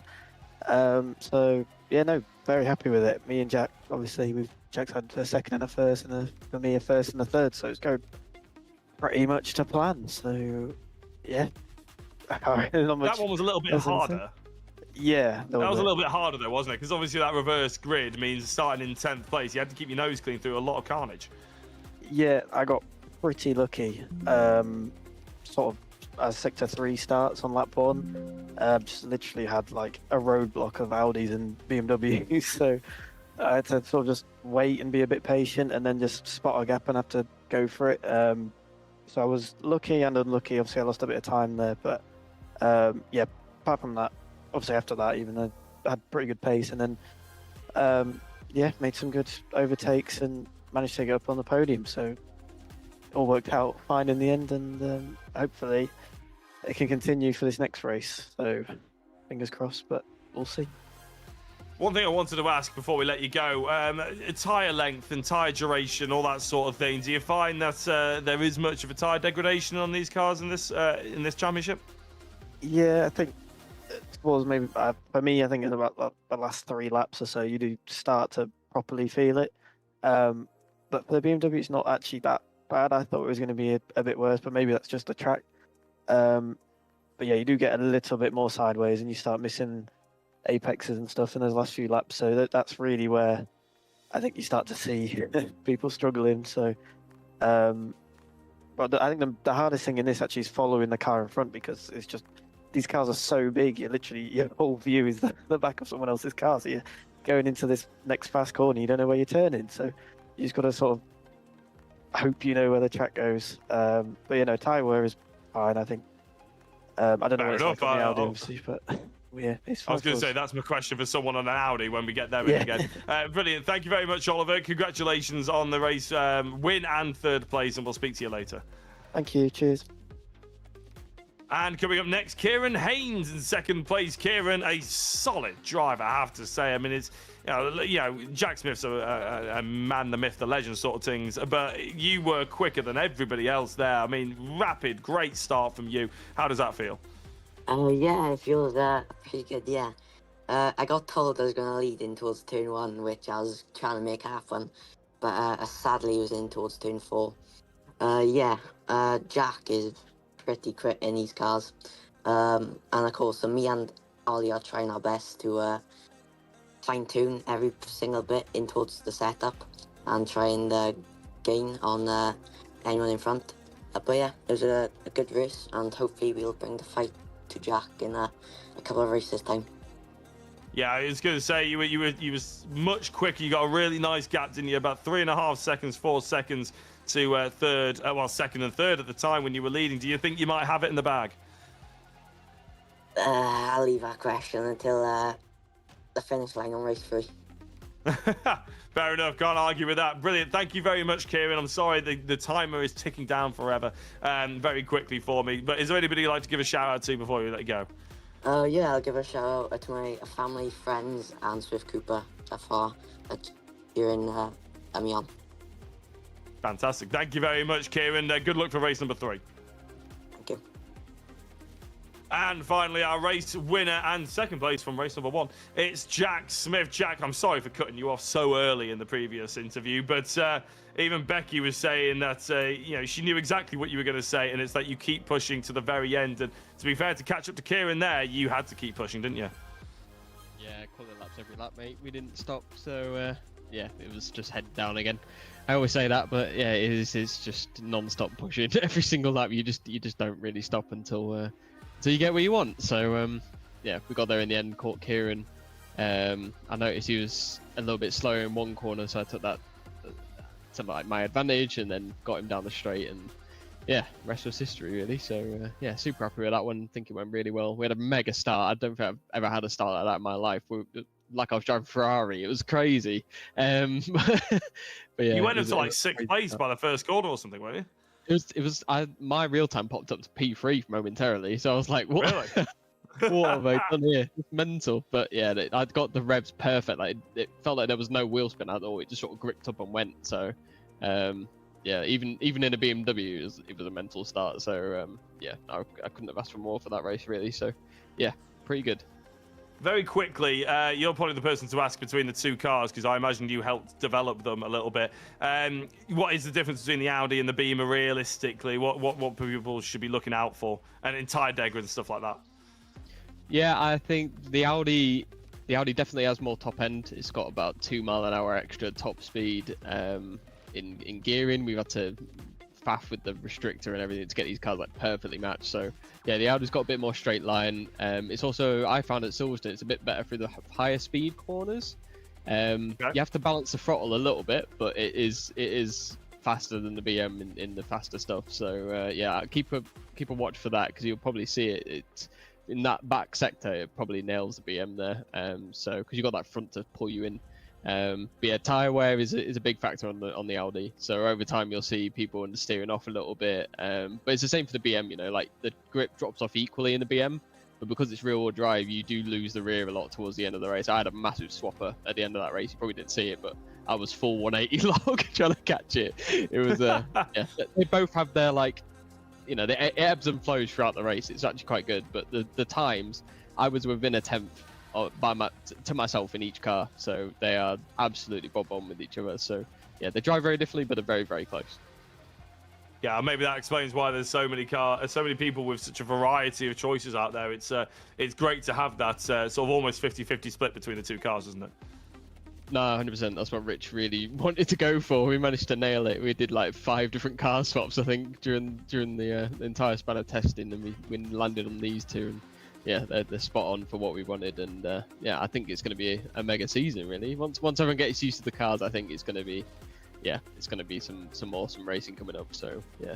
So yeah, no, very happy with it. Me and Jack, obviously, Jack's had a second and a first, and for me a first and a third, so it's going pretty much to plan. So yeah, not much That one was a little bit else to say. harder. Yeah, That was a little bit harder though, wasn't it? Because obviously that reverse grid means starting in 10th place, you had to keep your nose clean through a lot of carnage. Yeah, I got pretty lucky. Sort of as sector 3 starts on lap 1, just literally had like a roadblock of Audis and BMWs, so I had to sort of just wait and be a bit patient, and then just spot a gap and have to go for it. So I was lucky and unlucky. Obviously, I lost a bit of time there, but yeah, apart from that, obviously after that, even though I had pretty good pace, and then yeah, made some good overtakes and managed to get up on the podium. So all worked out fine in the end, and hopefully it can continue for this next race. So fingers crossed, but we'll see. One thing I wanted to ask before we let you go, tyre length and tyre duration, all that sort of thing. Do you find that there is much of a tyre degradation on these cars in this championship? Yeah, I think it was maybe for me. I think in about the last 3 laps or so, you do start to properly feel it. But for the BMW, it's not actually that bad. I thought it was going to be a bit worse, but maybe that's just the track. But yeah, you do get a little bit more sideways, and you start missing apexes and stuff in those last few laps. So that's really where I think you start to see people struggling. So, but I think the hardest thing in this actually is following the car in front, because it's just these cars are so big. You literally, your whole view is the back of someone else's car. So you're going into this next fast corner, you don't know where you're turning. So you just got to sort of hope you know where the track goes. But you know, tyre wear is fine, I think. I don't know Fair what it's enough, like on the Audi, obviously, but yeah, it's fine. I was going to say that's my question for someone on an Audi when we get there Yeah. again. Brilliant. Thank you very much, Oliver. Congratulations on the race win and 3rd place, and we'll speak to you later. Thank you. Cheers. And coming up next, Kieran Haynes in 2nd place. Kieran, a solid driver, I have to say. I mean, it's you know Jack Smith's a man, the myth, the legend sort of things, but you were quicker than everybody else there. I mean, rapid, great start from you. How does that feel? Yeah, it feels pretty good, yeah. I got told I was going to lead in towards turn 1, which I was trying to make happen, but I sadly was in towards turn 4. Yeah, Jack is pretty quick in these cars. And of course, so me and Ollie are trying our best to fine-tune every single bit in towards the setup and try and gain on anyone in front. But yeah, it was a good race, and hopefully we'll bring the fight to Jack in a couple of races time. Yeah, I was going to say you were much quicker. You got a really nice gap, didn't you? About 3.5 seconds, 4 seconds to third. Well, 2nd and 3rd at the time when you were leading. Do you think you might have it in the bag? I'll leave that question until the finish line on race 3. Fair enough. Can't argue with that. Brilliant. Thank you very much, Kieran. I'm sorry the timer is ticking down forever, very quickly for me. But is there anybody you'd like to give a shout out to before we let you go? Yeah, I'll give a shout out to my family, friends, and Swift Cooper so far here in Amiens. Fantastic. Thank you very much, Kieran. Good luck for race number 3. Thank you. And finally, our race winner and 2nd place from race number 1. It's Jack Smith. Jack, I'm sorry for cutting you off so early in the previous interview, but even Becky was saying that she knew exactly what you were going to say, and it's that you keep pushing to the very end. And to be fair, to catch up to Kieran there, you had to keep pushing, didn't you? Yeah, calling laps every lap, mate. We didn't stop, so yeah, it was just head down again. I always say that, but yeah, it's just non-stop pushing every single lap. You just don't really stop until you get what you want. So yeah, we got there in the end, caught Kieran. I noticed he was a little bit slower in one corner, so I took that to my advantage and then got him down the straight, and yeah, rest was history really. So yeah, super happy with that one. Think it went really well. We had a mega start. I don't think I've ever had a start like that in my life. Like I was driving Ferrari. It was crazy. But yeah, you went up to like 6th place by the 1st corner or something, weren't you? It was my real time popped up to P3 momentarily, so I was like, what? Really? What have I done here? It's mental. But yeah, I'd got the revs perfect. Like it felt like there was no wheel spin at all. It just sort of gripped up and went. So yeah, yeah, even in a BMW, it was a mental start. So yeah, I couldn't have asked for more for that race really. So yeah, pretty good. Very quickly, you're probably the person to ask between the two cars because I imagine you helped develop them a little bit. What is the difference between the Audi and the Beamer realistically? What people should be looking out for, and in tire degradation and stuff like that? Yeah, I think the Audi definitely has more top end. It's got about 2 mile an hour extra top speed. In gearing, we've had to faff with the restrictor and everything to get these cars like perfectly matched. So yeah, the Audi's got a bit more straight line. It's also, I found at Silverstone, it's a bit better through the higher speed corners. You have to balance the throttle a little bit, but it is faster than the BM in the faster stuff. So yeah, keep a watch for that because you'll probably see it. It's in that back sector, it probably nails the BM there. So because you've got that front to pull you in. But yeah, tyre wear is a big factor on the Audi. So over time you'll see people steering off a little bit. But it's the same for the BM. You know, like the grip drops off equally in the BM, but because it's rear-wheel drive, you do lose the rear a lot towards the end of the race. I had a massive swapper at the end of that race. You probably didn't see it, but I was full 180 log trying to catch it. It was yeah. They both have their like, you know, it ebbs and flows throughout the race. It's actually quite good, but the times I was within a tenth to myself in each car, so they are absolutely bob on with each other. So yeah, they drive very differently, but are very, very close. Yeah, maybe that explains why there's so many people with such a variety of choices out there. It's great to have that sort of almost 50-50 split between the two cars, isn't it? No, 100%. That's what Rich really wanted to go for. We managed to nail it. We did like 5 different car swaps, I think, during the entire span of testing, and we landed on these two. And yeah, they're spot on for what we wanted. And yeah, I think it's going to be a mega season, really. Once everyone gets used to the cars, I think it's going to be some awesome racing coming up. So yeah,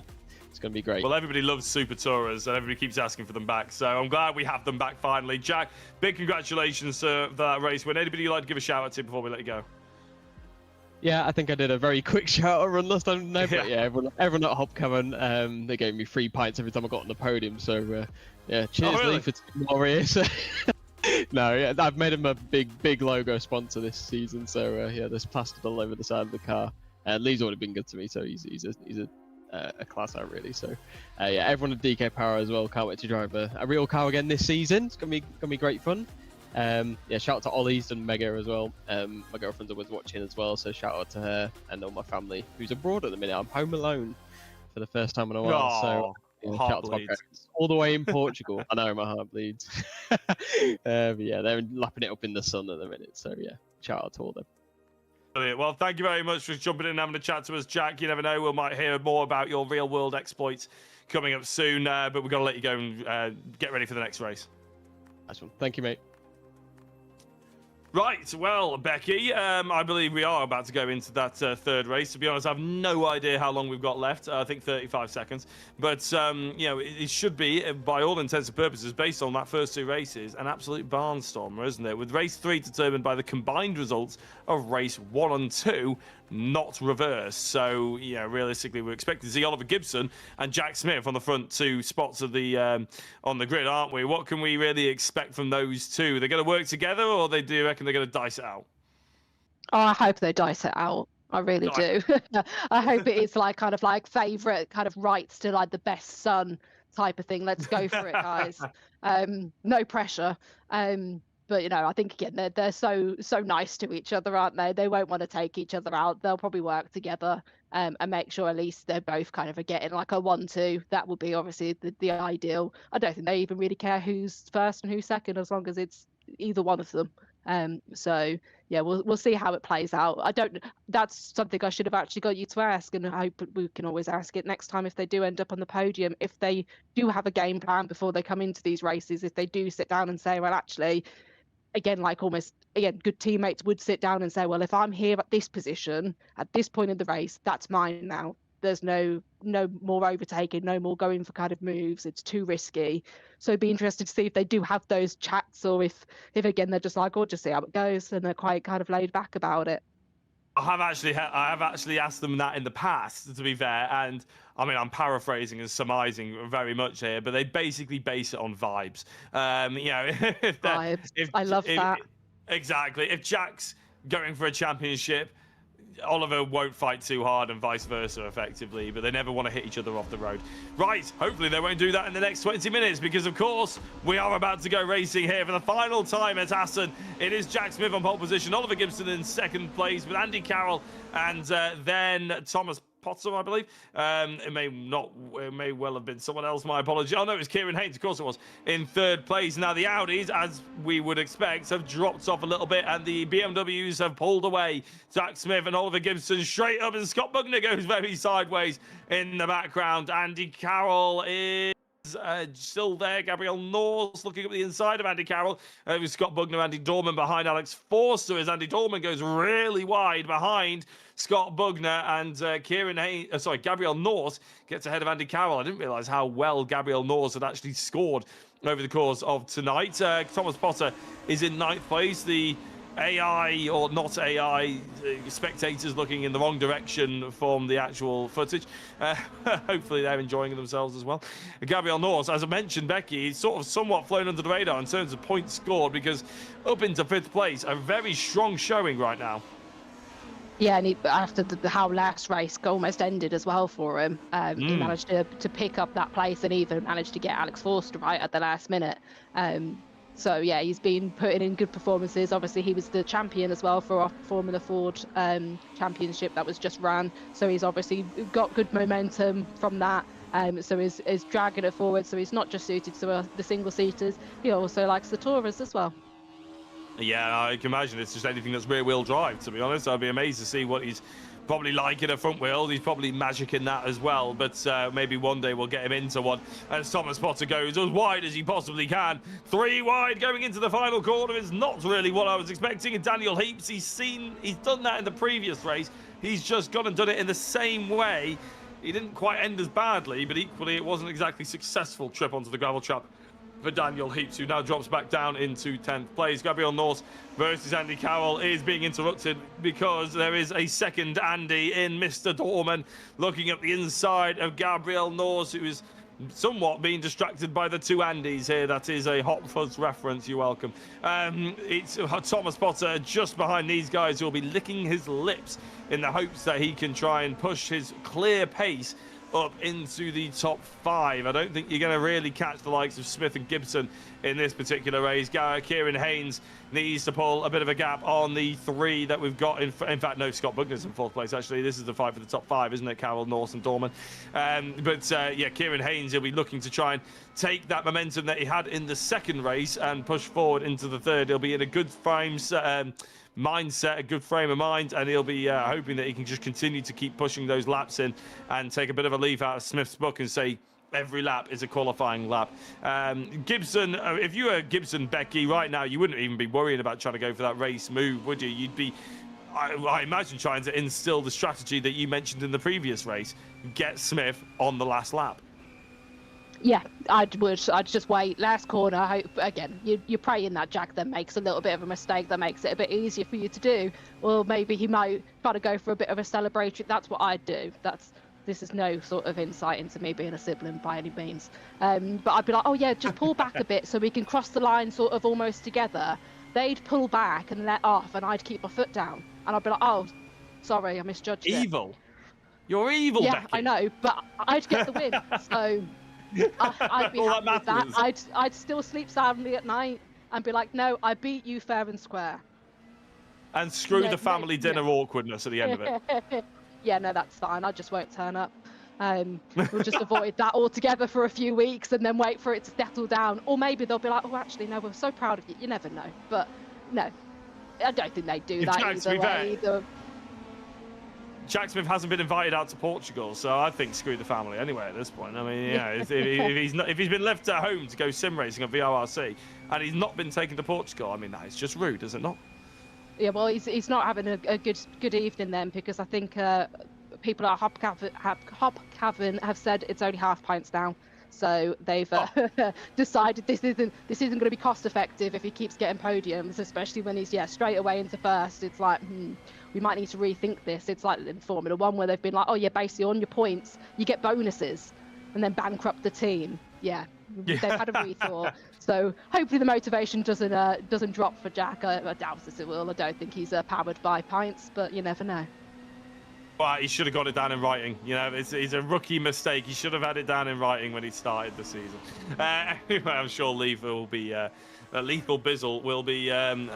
it's going to be great. Well, everybody loves Super Tourers and everybody keeps asking for them back. So I'm glad we have them back finally. Jack, big congratulations for that race win. Anybody you'd like to give a shout out to before we let you go? Yeah, I think I did a very quick shout out run last time. No, but yeah, everyone at Hopcommon, they gave me 3 pints every time I got on the podium. So yeah, cheers really? Lee for 2 more years. No, yeah, I've made him a big logo sponsor this season. So yeah, there's plastered all over the side of the car. Lee's already been good to me, so he's a class out really. So yeah, everyone at DK Power as well. Can't wait to drive a real car again this season. It's gonna be great fun. Yeah, shout out to Ollie's and Mega as well. My girlfriend's always watching as well, so shout out to her and all my family who's abroad at the minute. I'm home alone for the first time in a while. So yeah, shout out to my parents all the way in Portugal. I know my heart bleeds. But yeah, they're lapping it up in the sun at the minute. So yeah, shout out to all them. Brilliant. Well, thank you very much for jumping in and having a chat to us, Jack. You never know, we might hear more about your real-world exploits coming up soon, but we've got to let you go and get ready for the next race. Nice one. Thank you, mate. Right, well, Becky, I believe we are about to go into that third race. To be honest, I have no idea how long we've got left. I think 35 seconds. But, you know, it should be, by all intents and purposes, based on that first 2 races, an absolute barnstormer, isn't it? With race 3 determined by the combined results of race 1 and 2, not reversed. So, you know, realistically, we're expecting to see Oliver Gibson and Jack Smith on the front 2 spots of the on the grid, aren't we? What can we really expect from those two? They're going to work together, or do you reckon they're going to dice it out? Oh, I hope they dice it out. I really do. I hope it is like kind of like favourite kind of rights to like the best son type of thing. Let's go for it, guys. No pressure. But you know, I think again they're so nice to each other, aren't they? They won't want to take each other out. They'll probably work together and make sure at least they're both kind of getting like a 1-2. That would be obviously the ideal. I don't think they even really care who's first and who's second as long as it's either one of them. So yeah, we'll see how it plays out. That's something I should have actually got you to ask, and I hope we can always ask it next time if they do end up on the podium. If they do have a game plan before they come into these races, if they do sit down and say, well, actually, again, like almost again, good teammates would sit down and say, well, if I'm here at this position at this point in the race, that's mine now. There's no more overtaking, no more going for kind of moves. It's too risky. So it'd be interested to see if they do have those chats, or if again they're just like, oh, just see how it goes, and they're quite kind of laid back about it. I have actually asked them that in the past, to be fair, and I mean I'm paraphrasing and surmising very much here, but they basically base it on vibes. You know, vibes. I love that. Exactly. If Jack's going for a championship, Oliver won't fight too hard and vice versa effectively, but they never want to hit each other off the road. Right, hopefully they won't do that in the next 20 minutes because, of course, we are about to go racing here for the final time at Assen. It is Jack Smith on pole position, Oliver Gibson in second place with Andy Carroll and then Thomas Potter, I believe. It may well have been someone else. My apology. Oh no, it was Kieran Haynes. Of course it was in third place. Now the Audis, as we would expect, have dropped off a little bit, and the BMWs have pulled away. Jack Smith and Oliver Gibson straight up, and Scott Bugner goes very sideways in the background. Andy Carroll is still there. Gabriel Norse looking up the inside of Andy Carroll. With Scott Bugner, Andy Dorman behind Alex Forster as Andy Dorman goes really wide behind Scott Bugner, and Gabriel Norse gets ahead of Andy Carroll. I didn't realise how well Gabriel Norse had actually scored over the course of tonight. Thomas Potter is in ninth place. The AI or not AI spectators looking in the wrong direction from the actual footage. Hopefully they're enjoying themselves as well. Gabriel Norse, as I mentioned, Becky, is sort of somewhat flown under the radar in terms of points scored because up into fifth place, a very strong showing right now. Yeah, and after how last race almost ended as well for him, he managed to pick up that place and even managed to get Alex Forster right at the last minute. So yeah, he's been putting in good performances. Obviously, he was the champion as well for our Formula Ford championship that was just ran. So he's obviously got good momentum from that. So he's dragging it forward. So he's not just suited to the single seaters. He also likes the tourers as well. Yeah, I can imagine it's just anything that's rear-wheel drive, to be honest. I'd be amazed to see what he's probably like in a front wheel. He's probably magic in that as well, but maybe one day we'll get him into one. As Thomas Potter goes as wide as he possibly can. 3 wide going into the final corner is not really what I was expecting. And Daniel Heaps, he's done that in the previous race. He's just gone and done it in the same way. He didn't quite end as badly, but equally it wasn't exactly successful trip onto the gravel trap for Daniel Heaps, who now drops back down into 10th place. Gabriel Norse versus Andy Carroll is being interrupted because there is a second Andy in Mr. Dorman looking at the inside of Gabriel Norse, who is somewhat being distracted by the two Andys here. That is a Hot Fuzz reference, you're welcome. It's Thomas Potter just behind these guys who will be licking his lips in the hopes that he can try and push his clear pace up into the top 5. I don't think you're going to really catch the likes of Smith and Gibson in this particular race. Kieran Haynes needs to pull a bit of a gap on the 3 that we've got. In fact, no, Scott Bugner's in 4th place, actually. This is the fight for the top 5, isn't it? Carroll, Norse and Dorman. Yeah, Kieran Haynes, he'll be looking to try and take that momentum that he had in the second race and push forward into the third. He'll be in a good mindset, a good frame of mind, and he'll be hoping that he can just continue to keep pushing those laps in and take a bit of a leaf out of Smith's book and say every lap is a qualifying lap. Gibson, if you were Gibson, Becky, right now you wouldn't even be worrying about trying to go for that race move, would you? You'd be, I imagine, trying to instill the strategy that you mentioned in the previous race, get Smith on the last lap. Yeah, I'd just wait. Last corner, I hope, again, you're praying that Jack then makes a little bit of a mistake that makes it a bit easier for you to do. Or maybe he might try to go for a bit of a celebratory. That's what I'd do. This is no sort of insight into me being a sibling by any means. But I'd be like, oh yeah, just pull back a bit so we can cross the line sort of almost together. They'd pull back and let off, and I'd keep my foot down. And I'd be like, oh, sorry, I misjudged it. Evil. You're evil, yeah, Becky. I know, but I'd get the win. So I'd be happy with that. I'd still sleep soundly at night and be like, no, I beat you fair and square. And screw the family dinner awkwardness at the end of it. Yeah, no, that's fine. I just won't turn up. We'll just avoid that altogether for a few weeks and then wait for it to settle down. Or maybe they'll be like, oh, actually, no, we're so proud of you. You never know. But no, I don't think they'd do that either way. Jack Smith hasn't been invited out to Portugal, so I think screw the family anyway at this point. I mean, yeah, if he's been left at home to go sim racing at VRRC and he's not been taken to Portugal, I mean, that is just rude, is it not? Yeah, well, he's not having a good evening then, because I think people at Hopcavern have said it's only half pints now. So they've decided this isn't going to be cost effective if he keeps getting podiums, especially when he's straight away into first. It's like we might need to rethink this. It's like in Formula One where they've been like, oh yeah, basically on your points you get bonuses, and then bankrupt the team. Yeah. They've had a rethought. So hopefully the motivation doesn't drop for Jack. I doubt it will. I don't think he's powered by pints, but you never know. But he should have got it down in writing. You know, it's a rookie mistake. He should have had it down in writing when he started the season. Anyway, I'm sure Lethal Bizzle will be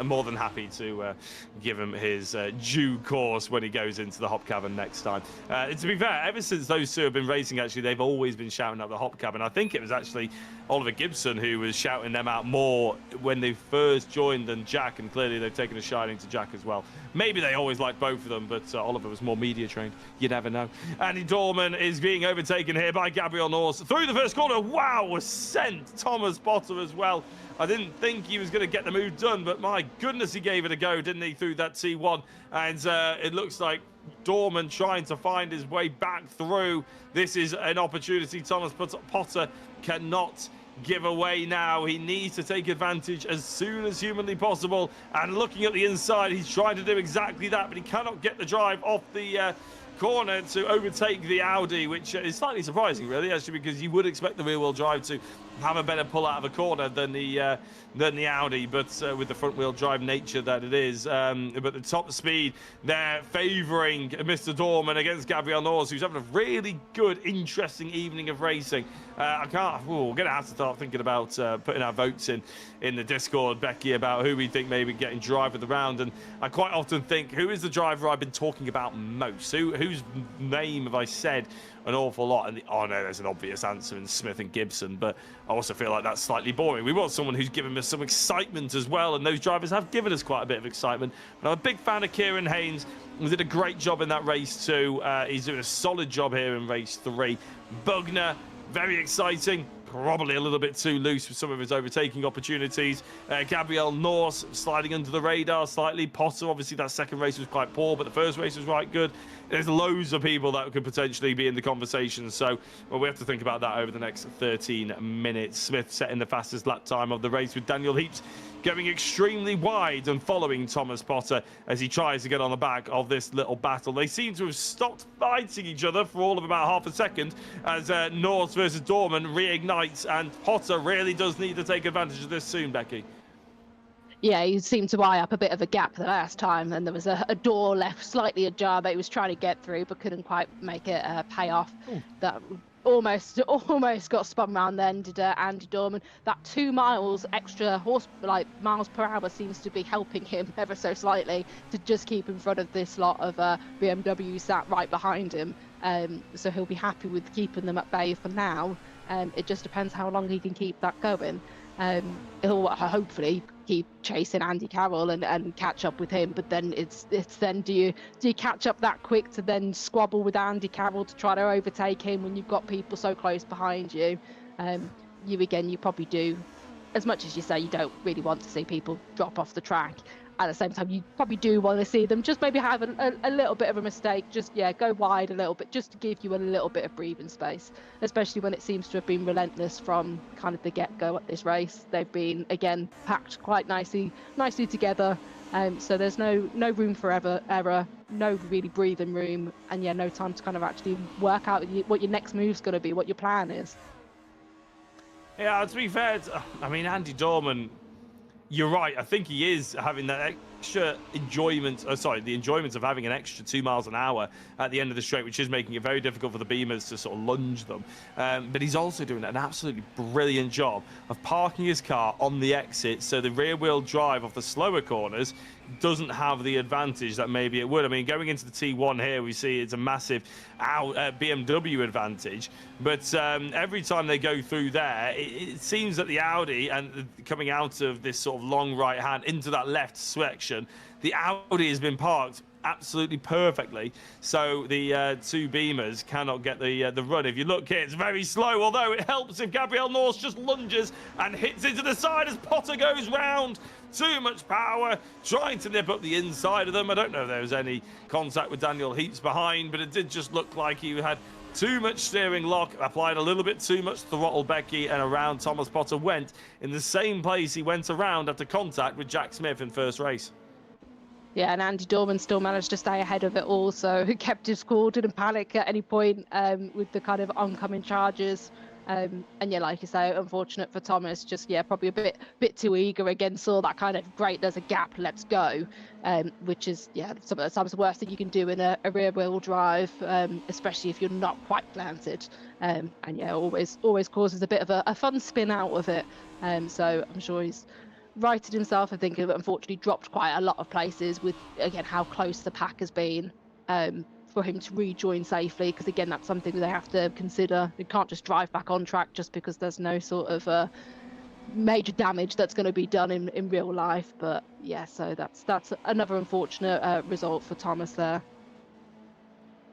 more than happy to give him his due course when he goes into the hop cabin next time. To be fair, ever since those two have been racing, actually, they've always been shouting out the hop cabin. I think it was actually Oliver Gibson who was shouting them out more when they first joined than Jack, and clearly they've taken a shining to Jack as well. Maybe they always liked both of them, but Oliver was more media trained. You never know. Andy Dorman is being overtaken here by Gabriel Norse through the first corner. Wow, was sent Thomas Potter as well. I didn't think he was going to get the move done, but my goodness, he gave it a go, didn't he, through that T1? And it looks like Dorman trying to find his way back through. This is an opportunity Thomas Potter cannot give away now. He needs to take advantage as soon as humanly possible. And looking at the inside, he's trying to do exactly that, but he cannot get the drive off the corner to overtake the Audi, which is slightly surprising, really, actually, because you would expect the rear-wheel drive to have a better pull out of a corner than the Audi, but with the front-wheel drive nature that it is. But the top speed, they're favouring Mr. Dorman against Gabriel Norse, who's having a really good, interesting evening of racing. We're going to have to start thinking about putting our votes in the Discord, Becky, about who we think maybe getting driver of the round. And I quite often think, who is the driver I've been talking about most? Whose name have I said an awful lot? And no, there's an obvious answer in Smith and Gibson, but I also feel like that's slightly boring. We want someone who's given us some excitement as well, and those drivers have given us quite a bit of excitement. But I'm a big fan of Kieran Haynes. He did a great job in that race too. He's doing a solid job here in race 3. Bugner, very exciting. Probably a little bit too loose with some of his overtaking opportunities. Gabriel Norse sliding under the radar slightly. Potter, obviously, that second race was quite poor, but the first race was quite good. There's loads of people that could potentially be in the conversation, so we have to think about that over the next 13 minutes. Smith setting the fastest lap time of the race, with Daniel Heaps going extremely wide and following Thomas Potter as he tries to get on the back of this little battle. They seem to have stopped fighting each other for all of about half a second as Norse versus Dorman reignites, and Potter really does need to take advantage of this soon, Becky. Yeah, he seemed to eye up a bit of a gap the last time, and there was a door left slightly ajar that he was trying to get through but couldn't quite make it pay off. That almost got spun round then, did Andy Dorman. That 2 miles extra miles per hour seems to be helping him ever so slightly to just keep in front of this lot of BMW sat right behind him. So he'll be happy with keeping them at bay for now. It just depends how long he can keep that going. He'll hopefully keep chasing Andy Carroll and catch up with him, but then it's then do you catch up that quick to then squabble with Andy Carroll to try to overtake him when you've got people so close behind you? You probably do, as much as you say you don't really want to see people drop off the track. At the same time, you probably do want to see them just maybe have a little bit of a mistake, go wide a little bit, just to give you a little bit of breathing space, especially when it seems to have been relentless from kind of the get-go at this race. They've been, again, packed quite nicely together, so there's no room for error, no really breathing room, and no time to kind of actually work out what your next move's going to be, what your plan is. Yeah, to be fair, Andy Dorman, you're right. I think he is having that extra enjoyment. The enjoyment of having an extra 2 miles an hour at the end of the straight, which is making it very difficult for the Beamers to sort of lunge them. But he's also doing an absolutely brilliant job of parking his car on the exit, so the rear-wheel drive off the slower corners doesn't have the advantage that maybe it would. Going into the T1 here, we see it's a massive BMW advantage, but every time they go through there, it seems that the Audi, and coming out of this sort of long right hand into that left section, the Audi has been parked absolutely perfectly, so the two Beamers cannot get the run. If you look here, it's very slow, although it helps if Gabriel Norse just lunges and hits into the side as Potter goes round. Too much power, trying to nip up the inside of them. I don't know if there was any contact with Daniel Heaps behind, but it did just look like he had too much steering lock, applied a little bit too much throttle, Becky, and around Thomas Potter went in the same place he went around after contact with Jack Smith in first race. Yeah, and Andy Dorman still managed to stay ahead of it all, so he kept his cool, didn't panic at any point with the kind of oncoming charges. And yeah, like you say, unfortunate for Thomas, just probably a bit too eager again. Saw that kind of great, there's a gap, let's go, which is some of the times the worst thing you can do in a rear wheel drive, especially if you're not quite planted. And always causes a bit of a fun spin out of it. So I'm sure he's righted himself. I think unfortunately dropped quite a lot of places with, again, how close the pack has been. For him to rejoin safely, because again, that's something they have to consider. They can't just drive back on track just because there's no sort of major damage that's going to be done in real life. But yeah, so that's another unfortunate result for Thomas there.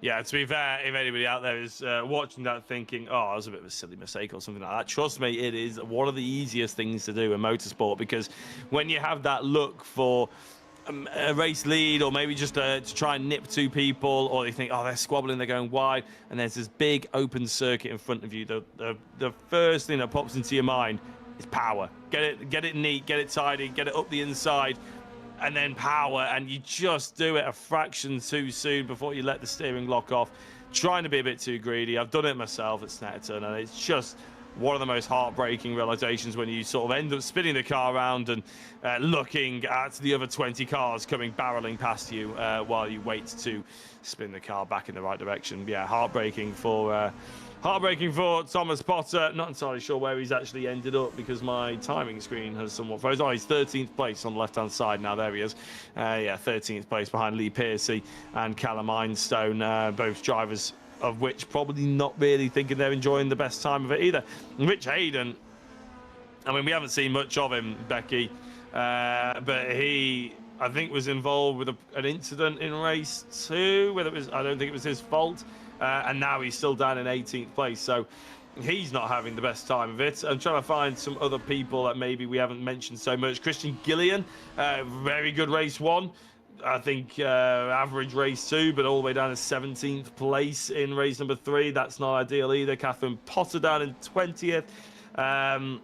Yeah, to be fair, if anybody out there is watching that thinking, oh, that was a bit of a silly mistake or something like that, trust me, it is one of the easiest things to do in motorsport, because when you have that look for a race lead, or maybe just to try and nip two people, or you think, oh, they're squabbling, they're going wide, and there's this big open circuit in front of you, the first thing that pops into your mind is power. Get it neat, get it tidy, get it up the inside, and then power, and you just do it a fraction too soon before you let the steering lock off, trying to be a bit too greedy. I've done it myself at Snetterton, and it's just one of the most heartbreaking realizations when you sort of end up spinning the car around and looking at the other 20 cars coming barreling past you while you wait to spin the car back in the right direction. Yeah, heartbreaking for Thomas Potter. Not entirely sure where he's actually ended up, because my timing screen has somewhat frozen. Oh, he's 13th place on the left-hand side now. There he is. 13th place behind Lee Pearcey and Callum Einstone, both drivers of which probably not really thinking they're enjoying the best time of it either. Rich Hayden, I mean, we haven't seen much of him, Becky, but he, I think, was involved with an incident in race 2, whether it was, I don't think it was his fault, and now he's still down in 18th place, so he's not having the best time of it. I'm trying to find some other people that maybe we haven't mentioned so much. Christian Gillian, very good race 1. I think average race 2, but all the way down to 17th place in race number 3. That's not ideal either. Catherine Potter down in 20th. Callum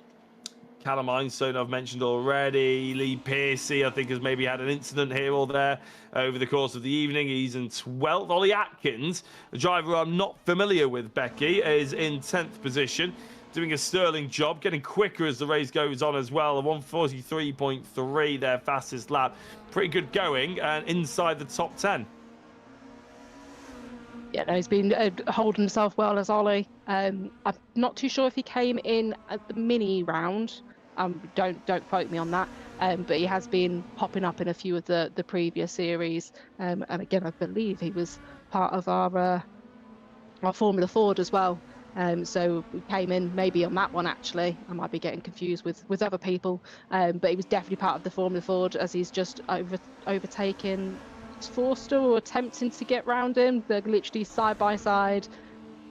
Einstone I've mentioned already. Lee Pearcey, I think, has maybe had an incident here or there over the course of the evening. He's in 12th. Ollie Atkins, a driver I'm not familiar with, Becky, is in 10th position, doing a sterling job, getting quicker as the race goes on as well. A 1:43.3, their fastest lap. Pretty good going, and inside the top 10. Yeah, no, he's been holding himself well as Ollie. I'm not too sure if he came in at the mini round. Don't quote me on that. But he has been popping up in a few of the previous series. And again, I believe he was part of our Formula Ford as well. So we came in maybe on that one, actually. I might be getting confused with other people. But he was definitely part of the Formula Ford, as he's just overtaken Forster, or attempting to get round him. They're literally side by side,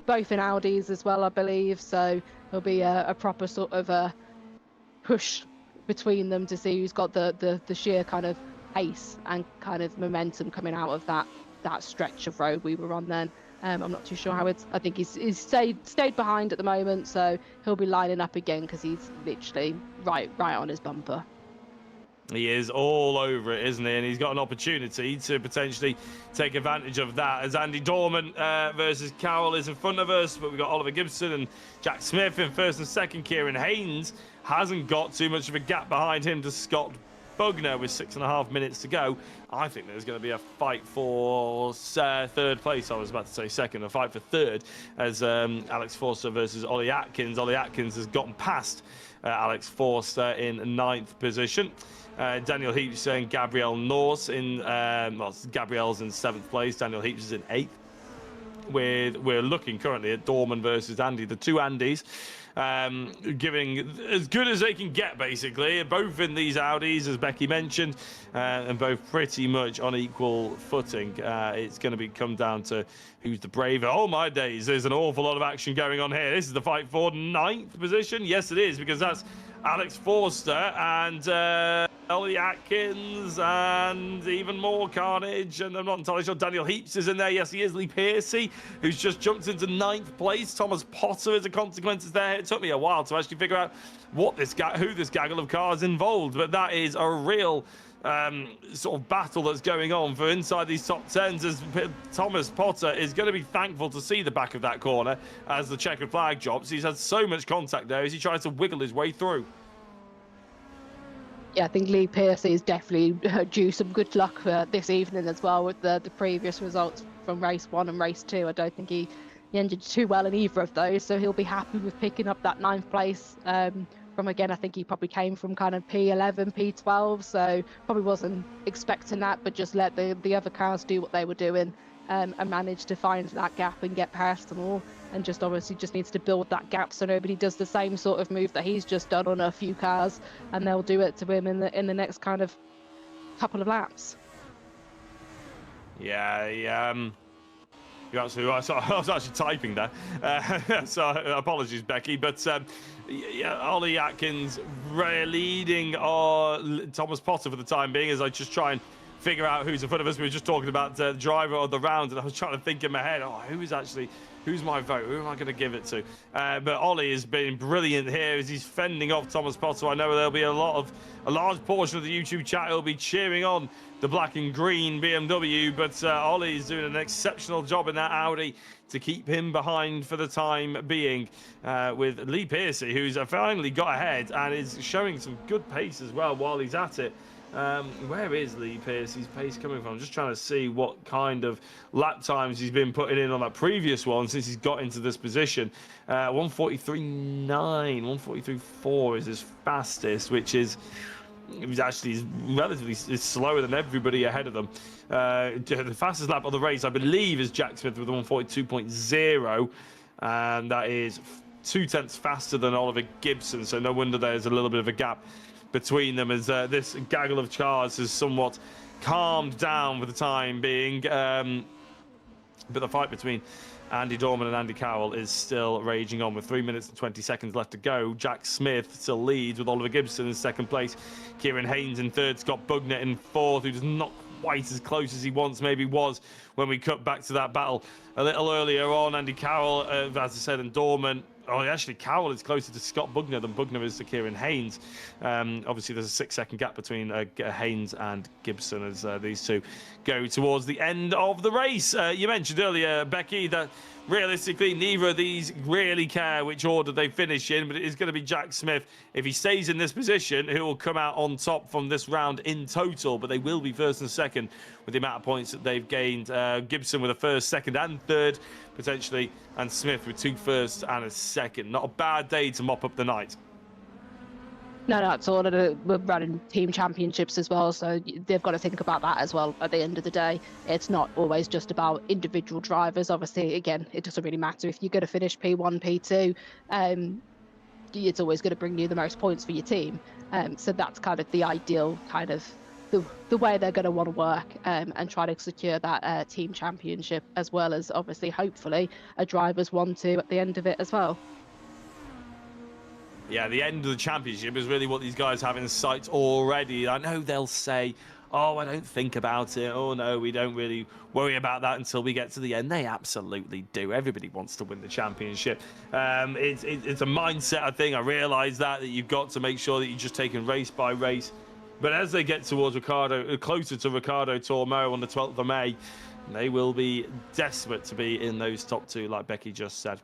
both in Audis as well, I believe. So there'll be a proper sort of a push between them to see who's got the sheer kind of pace and kind of momentum coming out of that stretch of road we were on then. I'm not too sure how it's. I think he's stayed behind at the moment, so he'll be lining up again, because he's literally right on his bumper. He is all over it, isn't he? And he's got an opportunity to potentially take advantage of that, as Andy Dorman versus Carroll is in front of us. But we've got Oliver Gibson and Jack Smith in first and second. Kieran Haynes hasn't got too much of a gap behind him to Scott Bugner with 6.5 minutes to go. I think there's going to be a fight for third place. I was about to say second, a fight for third, as Alex Forster versus Ollie Atkins. Ollie Atkins has gotten past Alex Forster in 9th position. Daniel Heaps and Gabrielle Norse in, Gabrielle's in 7th place. Daniel Heaps is in 8th. We're looking currently at Dorman versus Andy, the two Andys. Giving as good as they can get, basically, both in these Audis, as Becky mentioned, and both pretty much on equal footing. It's going to come down to who's the braver. Oh my days, there's an awful lot of action going on here. This is the fight for 9th position. Yes, it is, because that's Alex Forster and Ollie Atkins, and even more carnage. And I'm not entirely sure Daniel Heaps is in there. Yes, he is. Lee Pearcey, who's just jumped into 9th place. Thomas Potter, as a consequence, is there. It took me a while to actually figure out who this gaggle of cars involved, but that is a real sort of battle that's going on for inside these top tens, as Thomas Potter is going to be thankful to see the back of that corner as the checkered flag drops. He's had so much contact there as he tries to wiggle his way through. Yeah, I think Lee Piercy is definitely due some good luck this evening as well with the previous results from race 1 and race 2. I don't think he ended too well in either of those, so he'll be happy with picking up that 9th place. From again, I think he probably came from kind of P11, P12, so probably wasn't expecting that, but just let the other cars do what they were doing and managed to find that gap and get past them all. And just obviously just needs to build that gap so nobody does the same sort of move that he's just done on a few cars, and they'll do it to him in the next kind of couple of laps. Yeah, you're absolutely right. So I was actually typing there, so apologies, Becky. But yeah, Ollie Atkins leading Thomas Potter for the time being, as I just try and figure out who's in front of us. We were just talking about the driver of the round, and I was trying to think in my head, who's my vote? Who am I going to give it to? But Ollie has been brilliant here as he's fending off Thomas Potter. I know there'll be a large portion of the YouTube chat who'll be cheering on the black and green BMW, but Ollie is doing an exceptional job in that Audi to keep him behind for the time being, with Lee Piercy, who's finally got ahead and is showing some good pace as well while he's at it. Where is Lee Piercy's pace coming from? I'm just trying to see what kind of lap times he's been putting in on that previous one since he's got into this position. 143.9, 143.4 is his fastest, which is actually relatively slower than everybody ahead of them. The fastest lap of the race, I believe, is Jack Smith with 142.0, and that is 0.2 faster than Oliver Gibson, so no wonder there's a little bit of a gap between them, as this gaggle of cars has somewhat calmed down for the time being. But the fight between Andy Dorman and Andy Cowell is still raging on with 3 minutes and 20 seconds left to go. Jack Smith still leads with Oliver Gibson in second place. Kieran Haynes in third. Scott Bugner in fourth, who's not quite as close as he once maybe was when we cut back to that battle a little earlier on. Andy Cowell, as I said, and Dorman. Oh, actually, Cowell is closer to Scott Bugner than Bugner is to Kieran Haynes. Obviously, there's a 6-second gap between Haynes and Gibson as these two go towards the end of the race. You mentioned earlier, Becky, that realistically, neither of these really care which order they finish in, but it is going to be Jack Smith, if he stays in this position, who will come out on top from this round in total, but they will be first and second with the amount of points that they've gained. Gibson with a first, second and third, potentially, and Smith with 2 firsts and a second. Not a bad day to mop up the night. No, it's all. We're running team championships as well, so they've got to think about that as well. At the end of the day, it's not always just about individual drivers. Obviously, again, it doesn't really matter if you're going to finish P1, P2. It's always going to bring you the most points for your team. So that's kind of the ideal kind of the way they're going to want to work and try to secure that team championship, as well as obviously, hopefully, a driver's 1-2 at the end of it as well. Yeah, the end of the championship is really what these guys have in sight already. I know they'll say, oh, I don't think about it. Oh, no, we don't really worry about that until we get to the end. They absolutely do. Everybody wants to win the championship. It's a mindset, I think. I realise that you've got to make sure that you're just taking race by race. But as they get towards closer to Ricardo Tormo on the 12th of May, they will be desperate to be in those top two, like Becky just said.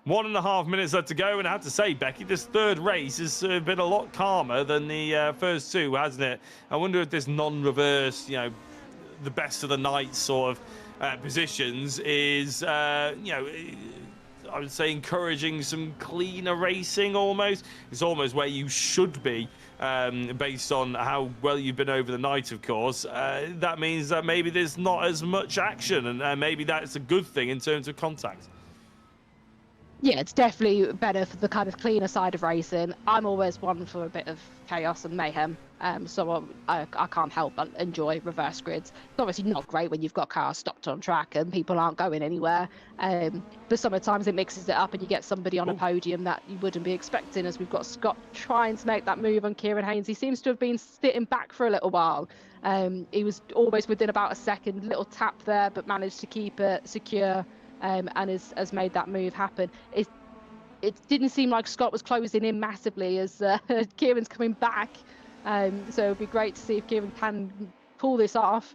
1.5 minutes left to go, and I have to say, Becky, this third race has been a lot calmer than the first two, hasn't it? I wonder if this non-reverse, the best of the night sort of positions is, I would say, encouraging some cleaner racing almost. It's almost where you should be, based on how well you've been over the night, of course. That means that maybe there's not as much action, and maybe that's a good thing in terms of contact. Yeah, it's definitely better for the kind of cleaner side of racing. I'm always one for a bit of chaos and mayhem, so I can't help but enjoy reverse grids. It's obviously not great when you've got cars stopped on track and people aren't going anywhere, but sometimes it mixes it up and you get somebody on a podium that you wouldn't be expecting, as we've got Scott trying to make that move on Kieran Haynes. He seems to have been sitting back for a little while. He was always within about a second, little tap there, but managed to keep it secure. And has made that move happen. It didn't seem like Scott was closing in massively as Kieran's coming back So it'd be great to see if Kieran can pull this off,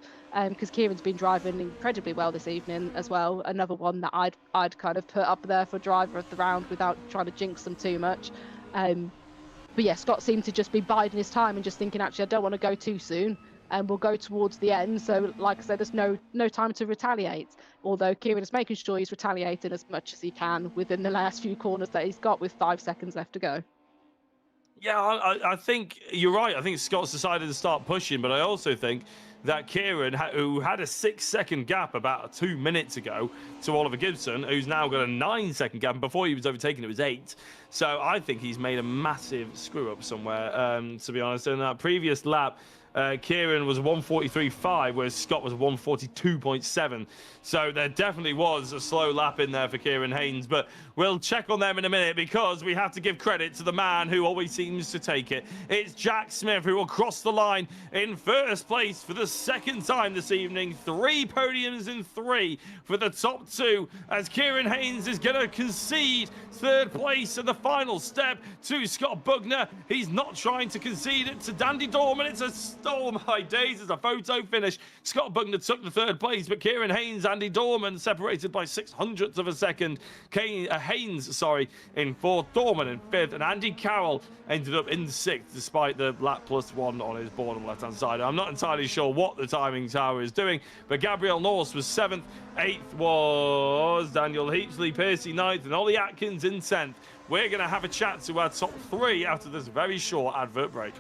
because Kieran's been driving incredibly well this evening as well. Another one that I'd kind of put up there for driver of the round without trying to jinx them too much. But yeah, Scott seemed to just be biding his time and just thinking, actually, I don't want to go too soon, and we'll go towards the end. So like I said, there's no time to retaliate. Although Kieran is making sure he's retaliating as much as he can within the last few corners that he's got with 5 seconds left to go. Yeah, I think you're right. I think Scott's decided to start pushing, but I also think that Kieran, who had a 6-second gap about 2 minutes ago to Oliver Gibson, who's now got a 9-second gap, and before he was overtaken, it was 8. So I think he's made a massive screw up somewhere, to be honest. In that previous lap, Kieran was 143.5, whereas Scott was 142.7. So there definitely was a slow lap in there for Kieran Haynes, but we'll check on them in a minute because we have to give credit to the man who always seems to take it. It's Jack Smith who will cross the line in first place for the second time this evening. 3 podiums in 3 for the top 2, as Kieran Haynes is going to concede third place in the final step to Scott Bugner. He's not trying to concede it to Dandy Dorman. It's a oh my days, it's a photo finish. Scott Bugner took the third place, but Kieran Haynes, Andy Dorman separated by 600ths of a second. Haynes, in fourth, Dorman in fifth, and Andy Carroll ended up in sixth despite the lap plus 1 on his board on the left-hand side. I'm not entirely sure what the timing tower is doing, but Gabriel Norse was 7th. 8th was Daniel Heachley, Piercy 9th, and Ollie Atkins in 10th. We're going to have a chat to our top 3 after this very short advert break.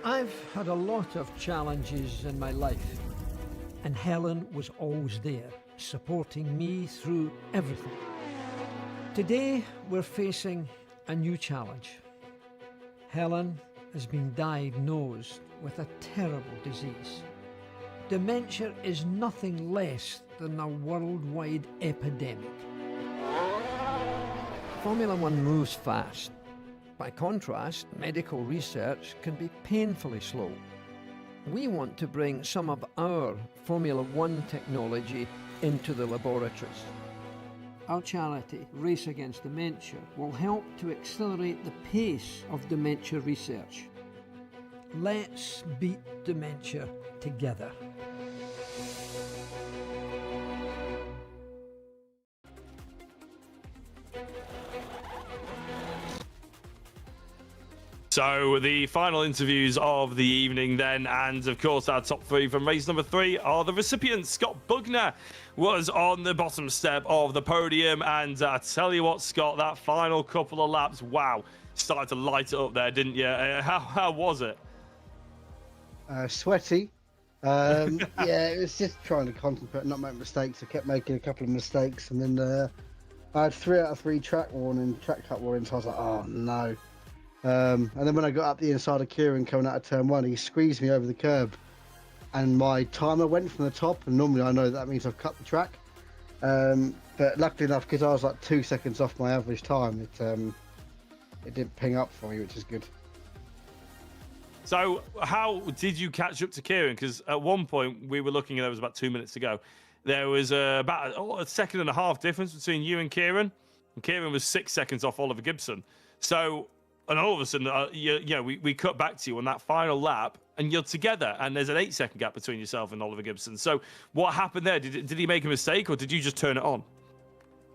I've had a lot of challenges in my life, and Helen was always there, supporting me through everything. Today, we're facing a new challenge. Helen has been diagnosed with a terrible disease. Dementia is nothing less than a worldwide epidemic. Formula One moves fast. By contrast, medical research can be painfully slow. We want to bring some of our Formula One technology into the laboratories. Our charity, Race Against Dementia, will help to accelerate the pace of dementia research. Let's beat dementia together. So the final interviews of the evening then, and of course our top 3 from race number 3 are the recipients. Scott Bugner was on the bottom step of the podium, and I tell you what, Scott, that final couple of laps, wow, started to light it up there, didn't you? How was it? Sweaty. Yeah, it was just trying to concentrate and not make mistakes. I kept making a couple of mistakes, and then I had 3 out of 3 track cut warnings, so I was like, oh no. And then when I got up the inside of Kieran coming out of turn 1, he squeezed me over the curb, and my timer went from the top, and normally I know that means I've cut the track. But luckily enough, because I was like 2 seconds off my average time, it didn't ping up for me, which is good. So how did you catch up to Kieran? Because at one point we were looking, there was about 2 minutes to go. There was about a second and a half difference between you and Kieran Kieran was 6 seconds off Oliver Gibson. So, and all of a sudden, we cut back to you on that final lap, and you're together, and there's an 8-second gap between yourself and Oliver Gibson. So, what happened there? Did he make a mistake, or did you just turn it on?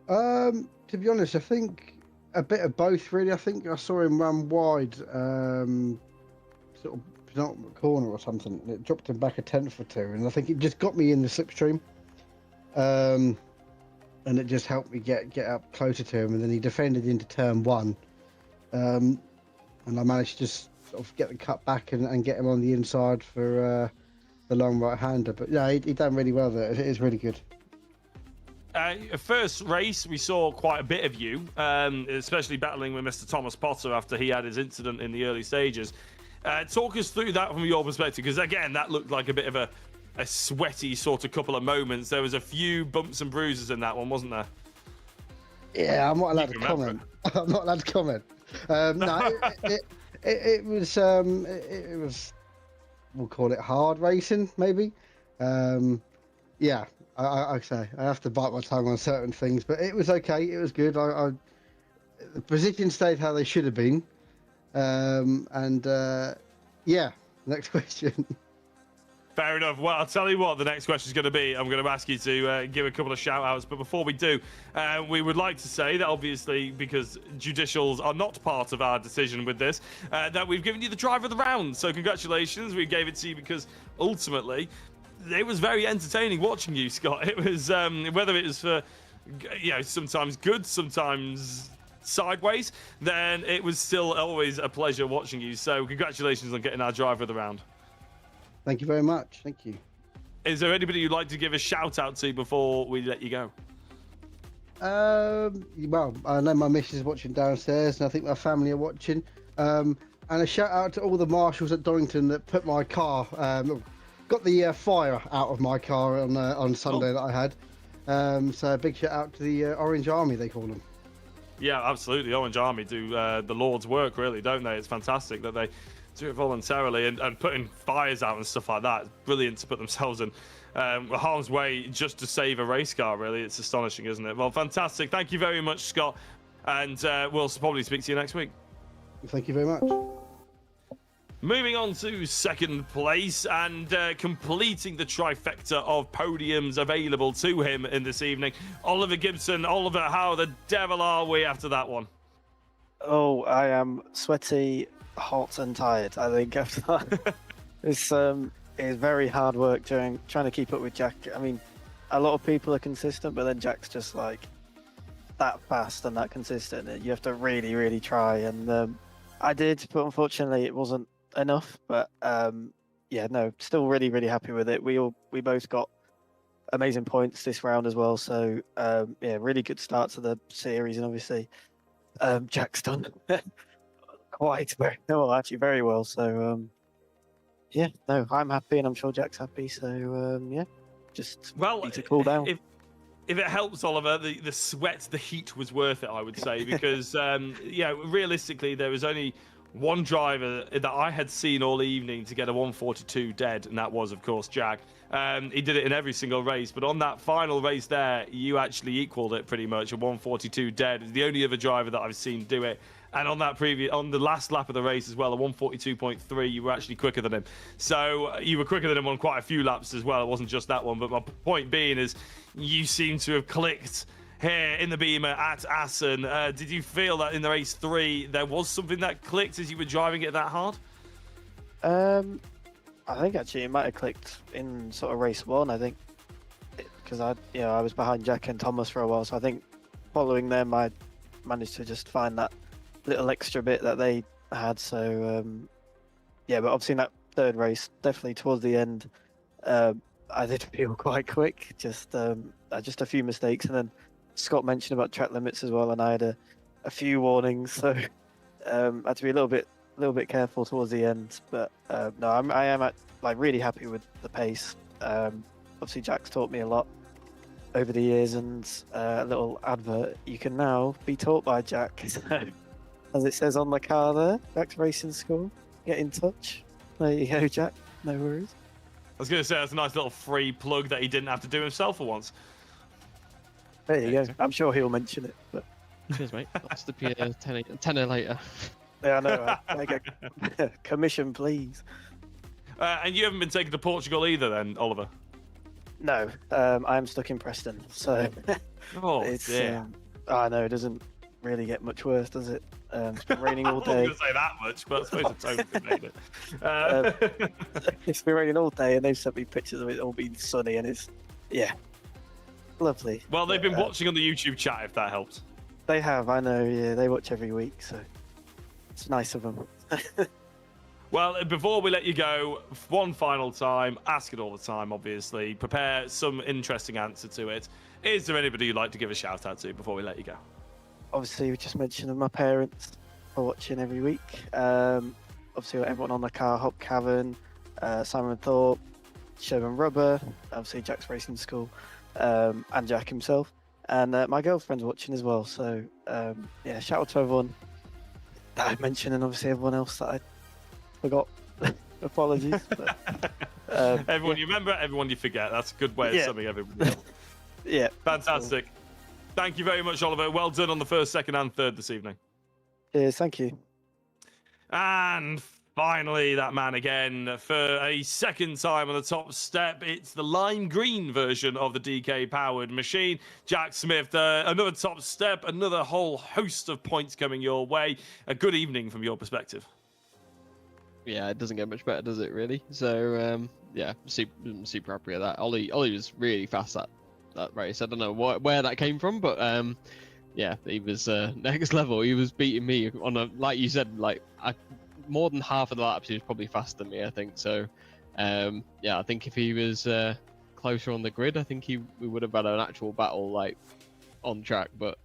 To be honest, I think a bit of both, really. I think I saw him run wide, sort of penultimate corner or something, and it dropped him back a tenth or two, and I think it just got me in the slipstream. And it just helped me get up closer to him, and then he defended into turn 1, and I managed to just sort of get the cut back and get him on the inside for the long right-hander. But yeah, he done really well there. It is really good. First race, we saw quite a bit of you, especially battling with Mr. Thomas Potter after he had his incident in the early stages. Talk us through that from your perspective, because again, that looked like a bit of a sweaty sort of couple of moments. There was a few bumps and bruises in that one, wasn't there? Yeah, I'm not allowed to comment. I'm not allowed to comment. No, it was, we'll call it hard racing, maybe. yeah, I say I have to bite my tongue on certain things, but it was okay. It was good. The position stayed how they should have been, yeah. Next question. Fair enough. Well, I'll tell you what the next question is going to be. I'm going to ask you to give a couple of shout outs. But before we do, we would like to say that obviously, because judicials are not part of our decision with this, that we've given you the driver of the round. So congratulations. We gave it to you because ultimately it was very entertaining watching you, Scott. It was, whether it was for, sometimes good, sometimes sideways, then it was still always a pleasure watching you. So congratulations on getting our driver of the round. Thank you very much. Thank you. Is there anybody you'd like to give a shout out to before we let you go? Well, I know my missus is watching downstairs, and I think my family are watching. And a shout out to all the marshals at Dorrington that put my car, got the fire out of my car on Sunday that I had. So a big shout out to the Orange Army, they call them. Yeah, absolutely. Orange Army do the Lord's work, really, don't they? It's fantastic that they do it voluntarily and putting fires out and stuff like that. It's brilliant to put themselves in harm's way just to save a race car, really. It's astonishing, isn't it? Well, fantastic. Thank you very much, Scott. And we'll probably speak to you next week. Thank you very much. Moving on to second place and completing the trifecta of podiums available to him in this evening, Oliver Gibson. Oliver, how the devil are we after that one? Oh, I am sweaty, hot and tired, I think, after that. It's very hard work trying to keep up with Jack. I mean, a lot of people are consistent, but then Jack's just like that fast and that consistent. You have to really, really try. And I did, but unfortunately it wasn't enough. But still really, really happy with it. We both got amazing points this round as well. So really good start to the series, and obviously Jack's done actually very well. So I'm happy, and I'm sure Jack's happy. So just need to cool down. If it helps, Oliver, the sweat, the heat was worth it, I would say, because realistically there was only one driver that I had seen all evening to get a 142 dead, and that was, of course, Jack. He did it in every single race, but on that final race there, you actually equaled it pretty much, a 142 dead. It's the only other driver that I've seen do it. And on the last lap of the race as well, a 142.3, you were actually quicker than him. So you were quicker than him on quite a few laps as well. It wasn't just that one. But my point being is you seem to have clicked here in the Beamer at Assen. Did you feel that in the race 3 there was something that clicked as you were driving it that hard? I think actually it might have clicked in sort of race 1, I think. Because I was behind Jack and Thomas for a while. So I think following them, I managed to just find that little extra bit that they had. So but obviously in that third race, definitely towards the end, I did feel quite quick, just a few mistakes, and then Scott mentioned about track limits as well, and I had a few warnings, so I had to be a little bit careful towards the end. But I am really happy with the pace. Obviously Jack's taught me a lot over the years, and a little advert: you can now be taught by Jack. So, as it says on the car there, Jack's Racing School. Get in touch. There you go, Jack. No worries. I was going to say, that's a nice little free plug that he didn't have to do himself for once. There you go. I'm sure he'll mention it. But cheers, mate. That's the tenner later. Yeah, I know. I get commission, please. And you haven't been taken to Portugal either, then, Oliver? No, I'm stuck in Preston. So dear. I know, it doesn't really get much worse, does it? It's been raining all day. I wasn't going to say that much, but I suppose it's totally made it. It's been raining all day, and they've sent me pictures of it all being sunny, and it's lovely. Well, they've been watching on the YouTube chat, if that helps. They have, I know. Yeah, they watch every week, so it's nice of them. Well, before we let you go, one final time, ask it all the time, obviously. Prepare some interesting answer to it. Is there anybody you'd like to give a shout out to before we let you go? Obviously, we just mentioned my parents are watching every week. Obviously, everyone on the car: Hop Cavan, Simon Thorpe, Sherman Rubber, obviously Jack's Racing School, and Jack himself. And my girlfriend's watching as well. So, shout out to everyone that I mentioned, and obviously everyone else that I forgot. Apologies. But, Everyone you remember, everyone you forget. That's a good way of summing everybody up. Yeah. Fantastic. Thank you very much, Oliver. Well done on the first, second, and third this evening. Cheers, thank you. And finally, that man again for a second time on the top step. It's the lime green version of the DK-powered machine. Jack Smith, another top step, another whole host of points coming your way. A good evening from your perspective. Yeah, it doesn't get much better, does it, really? So, yeah, super happy with that. Ollie was really fast that race. I don't know where that came from, but yeah, he was next level. He was beating me on a, like you said, more than half of the laps he was probably faster than me, I think. So, yeah, I think if he was closer on the grid, I think we would have had an actual battle like on track, but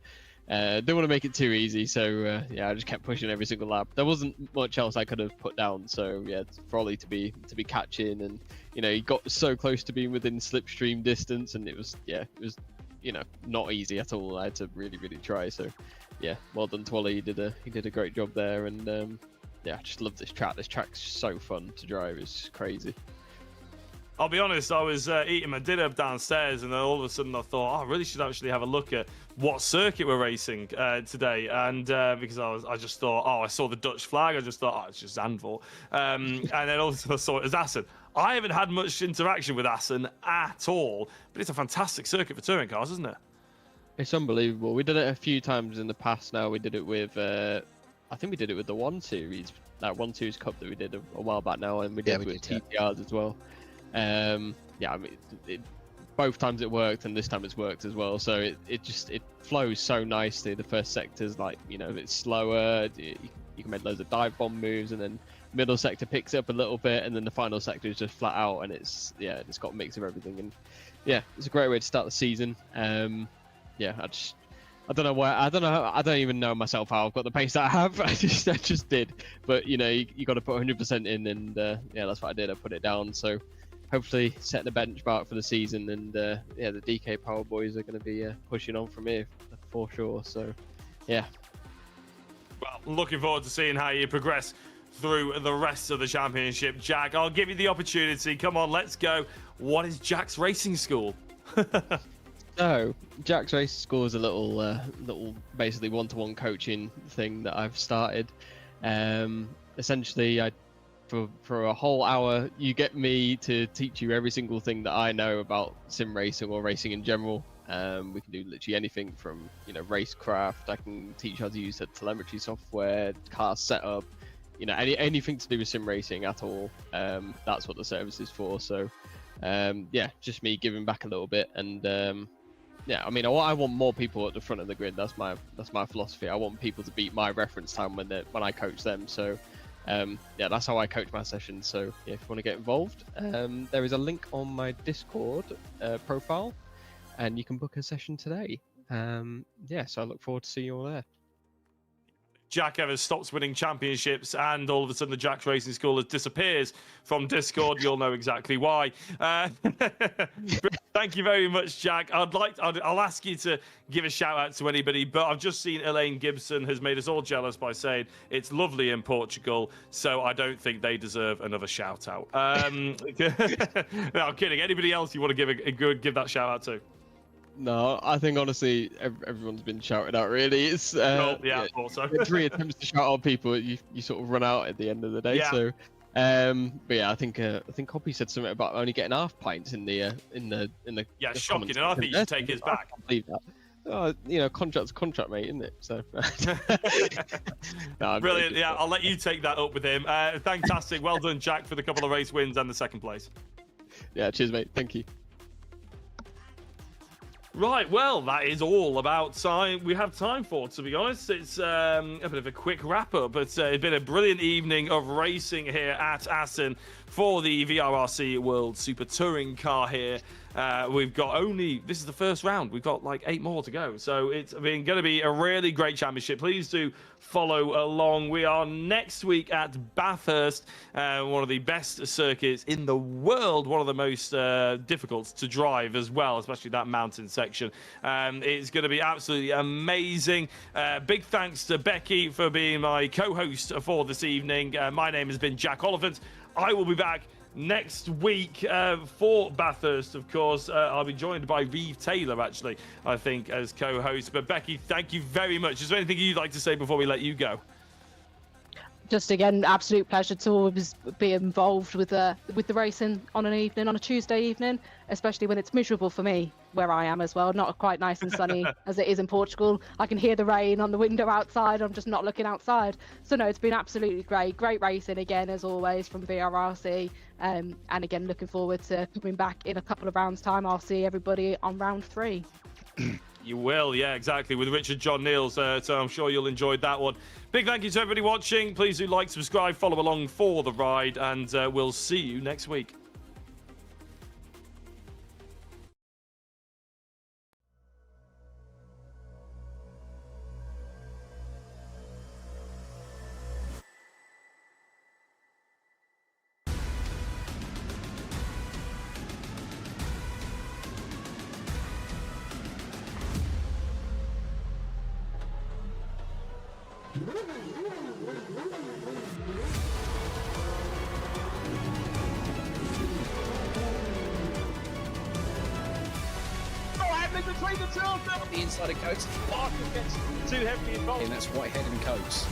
didn't want to make it too easy. So yeah, I just kept pushing every single lap. There wasn't much else I could have put down. So yeah, for Ollie to be catching, and he got so close to being within slipstream distance, and it was not easy at all. I had to really try. So yeah, well done to Ollie. He did a great job there, and yeah, I just love this track. This track's so fun to drive. It's crazy. I'll be honest, I was eating my dinner downstairs, and then all of a sudden I thought, I really should actually have a look at what circuit we're racing today. And because I just thought, I saw the Dutch flag, I just thought, it's just Zandvoort. And then also I saw it as Assen. I haven't had much interaction with Assen at all, but it's a fantastic circuit for touring cars, isn't it? It's unbelievable. We did it a few times in the past now. We did it with, I think we did it with the 1 Series, that 1 Series Cup that we did a while back now, and we did it with TTRs as well. Yeah, I mean, both times it worked, and this time it's worked as well. So it flows so nicely. The first sector's it's slower. You can make loads of dive bomb moves, and then middle sector picks up a little bit, and then the final sector is just flat out, and it's got a mix of everything. And yeah, it's a great way to start the season. Yeah, I don't know where. I don't even know myself how I've got the pace that I have. I just did. But you got to put 100% in, and yeah, that's what I did. I put it down. So hopefully setting a benchmark for the season, and yeah, the DK Power Boys are going to be pushing on from here for sure. So yeah. Well, looking forward to seeing how you progress through the rest of the championship, Jack. I'll give you the opportunity. Come on, let's go. What is Jack's racing school? So, Jack's Racing School is a little basically one-to-one coaching thing that I've started. Essentially, for a whole hour, you get me to teach you every single thing that I know about sim racing or racing in general. We can do literally anything from racecraft. I can teach how to use the telemetry software, car setup, anything to do with sim racing at all. That's what the service is for. So, yeah, just me giving back a little bit, and yeah, I mean, I want more people at the front of the grid. That's my philosophy. I want people to beat my reference time when I coach them. So, yeah, that's how I coach my sessions. So, yeah, if you want to get involved, there is a link on my Discord profile, and you can book a session today. Yeah, so I look forward to seeing you all there. Jack Evans stops winning championships, and all of a sudden the Jack's Racing School disappears from Discord. You'll know exactly why. Thank you very much, Jack. I'll ask you to give a shout out to anybody, but I've just seen Elaine Gibson has made us all jealous by saying it's lovely in Portugal, so I don't think they deserve another shout out. No, I'm kidding. Anybody else you want to give that shout out to? No, I think honestly everyone's been shouted out. Really, it's yeah, also 3 attempts to shout out people, you sort of run out at the end of the day. Yeah. So, but yeah, I think Hoppy said something about only getting half pints in the yeah, shocking, and I think you should take his back. I can't believe that. Oh, contract's contract, mate, isn't it? So no, brilliant. Yeah, I'll let you take that up with him. Fantastic, well done, Jack, for the couple of race wins and the second place. Yeah, cheers, mate. Thank you. Right, well, that is all about time we have time for, to be honest. It's a bit of a quick wrap-up, but it's been a brilliant evening of racing here at Assen for the VRRC World Super Touring Car here. We've got this is the first round. We've got like 8 more to go. So it's going to be a really great championship. Please do follow along. We are next week at Bathurst, one of the best circuits in the world, one of the most difficult to drive as well, especially that mountain section. It's going to be absolutely amazing. Big thanks to Becky for being my co-host for this evening. My name has been Jack Oliphant. I will be back next week for Bathurst, of course. I'll be joined by Reeve Taylor, actually, I think, as co-host. But Becky, thank you very much. Is there anything you'd like to say before we let you go? Just again, absolute pleasure to always be involved with the racing on a Tuesday evening, especially when it's miserable for me where I am as well. Not quite nice and sunny as it is in Portugal. I can hear the rain on the window outside. I'm just not looking outside. So no, it's been absolutely great racing again as always from VRRC. And again, looking forward to coming back in a couple of rounds' time. I'll see everybody on round 3. You will, yeah, exactly, with Richard John Niels, so I'm sure you'll enjoy that one. Big thank you to everybody watching. Please do like, subscribe, follow along for the ride, and we'll see you next week. Between the two of them, the inside of Coates, Parker gets too heavily involved, and that's Whitehead and Coates.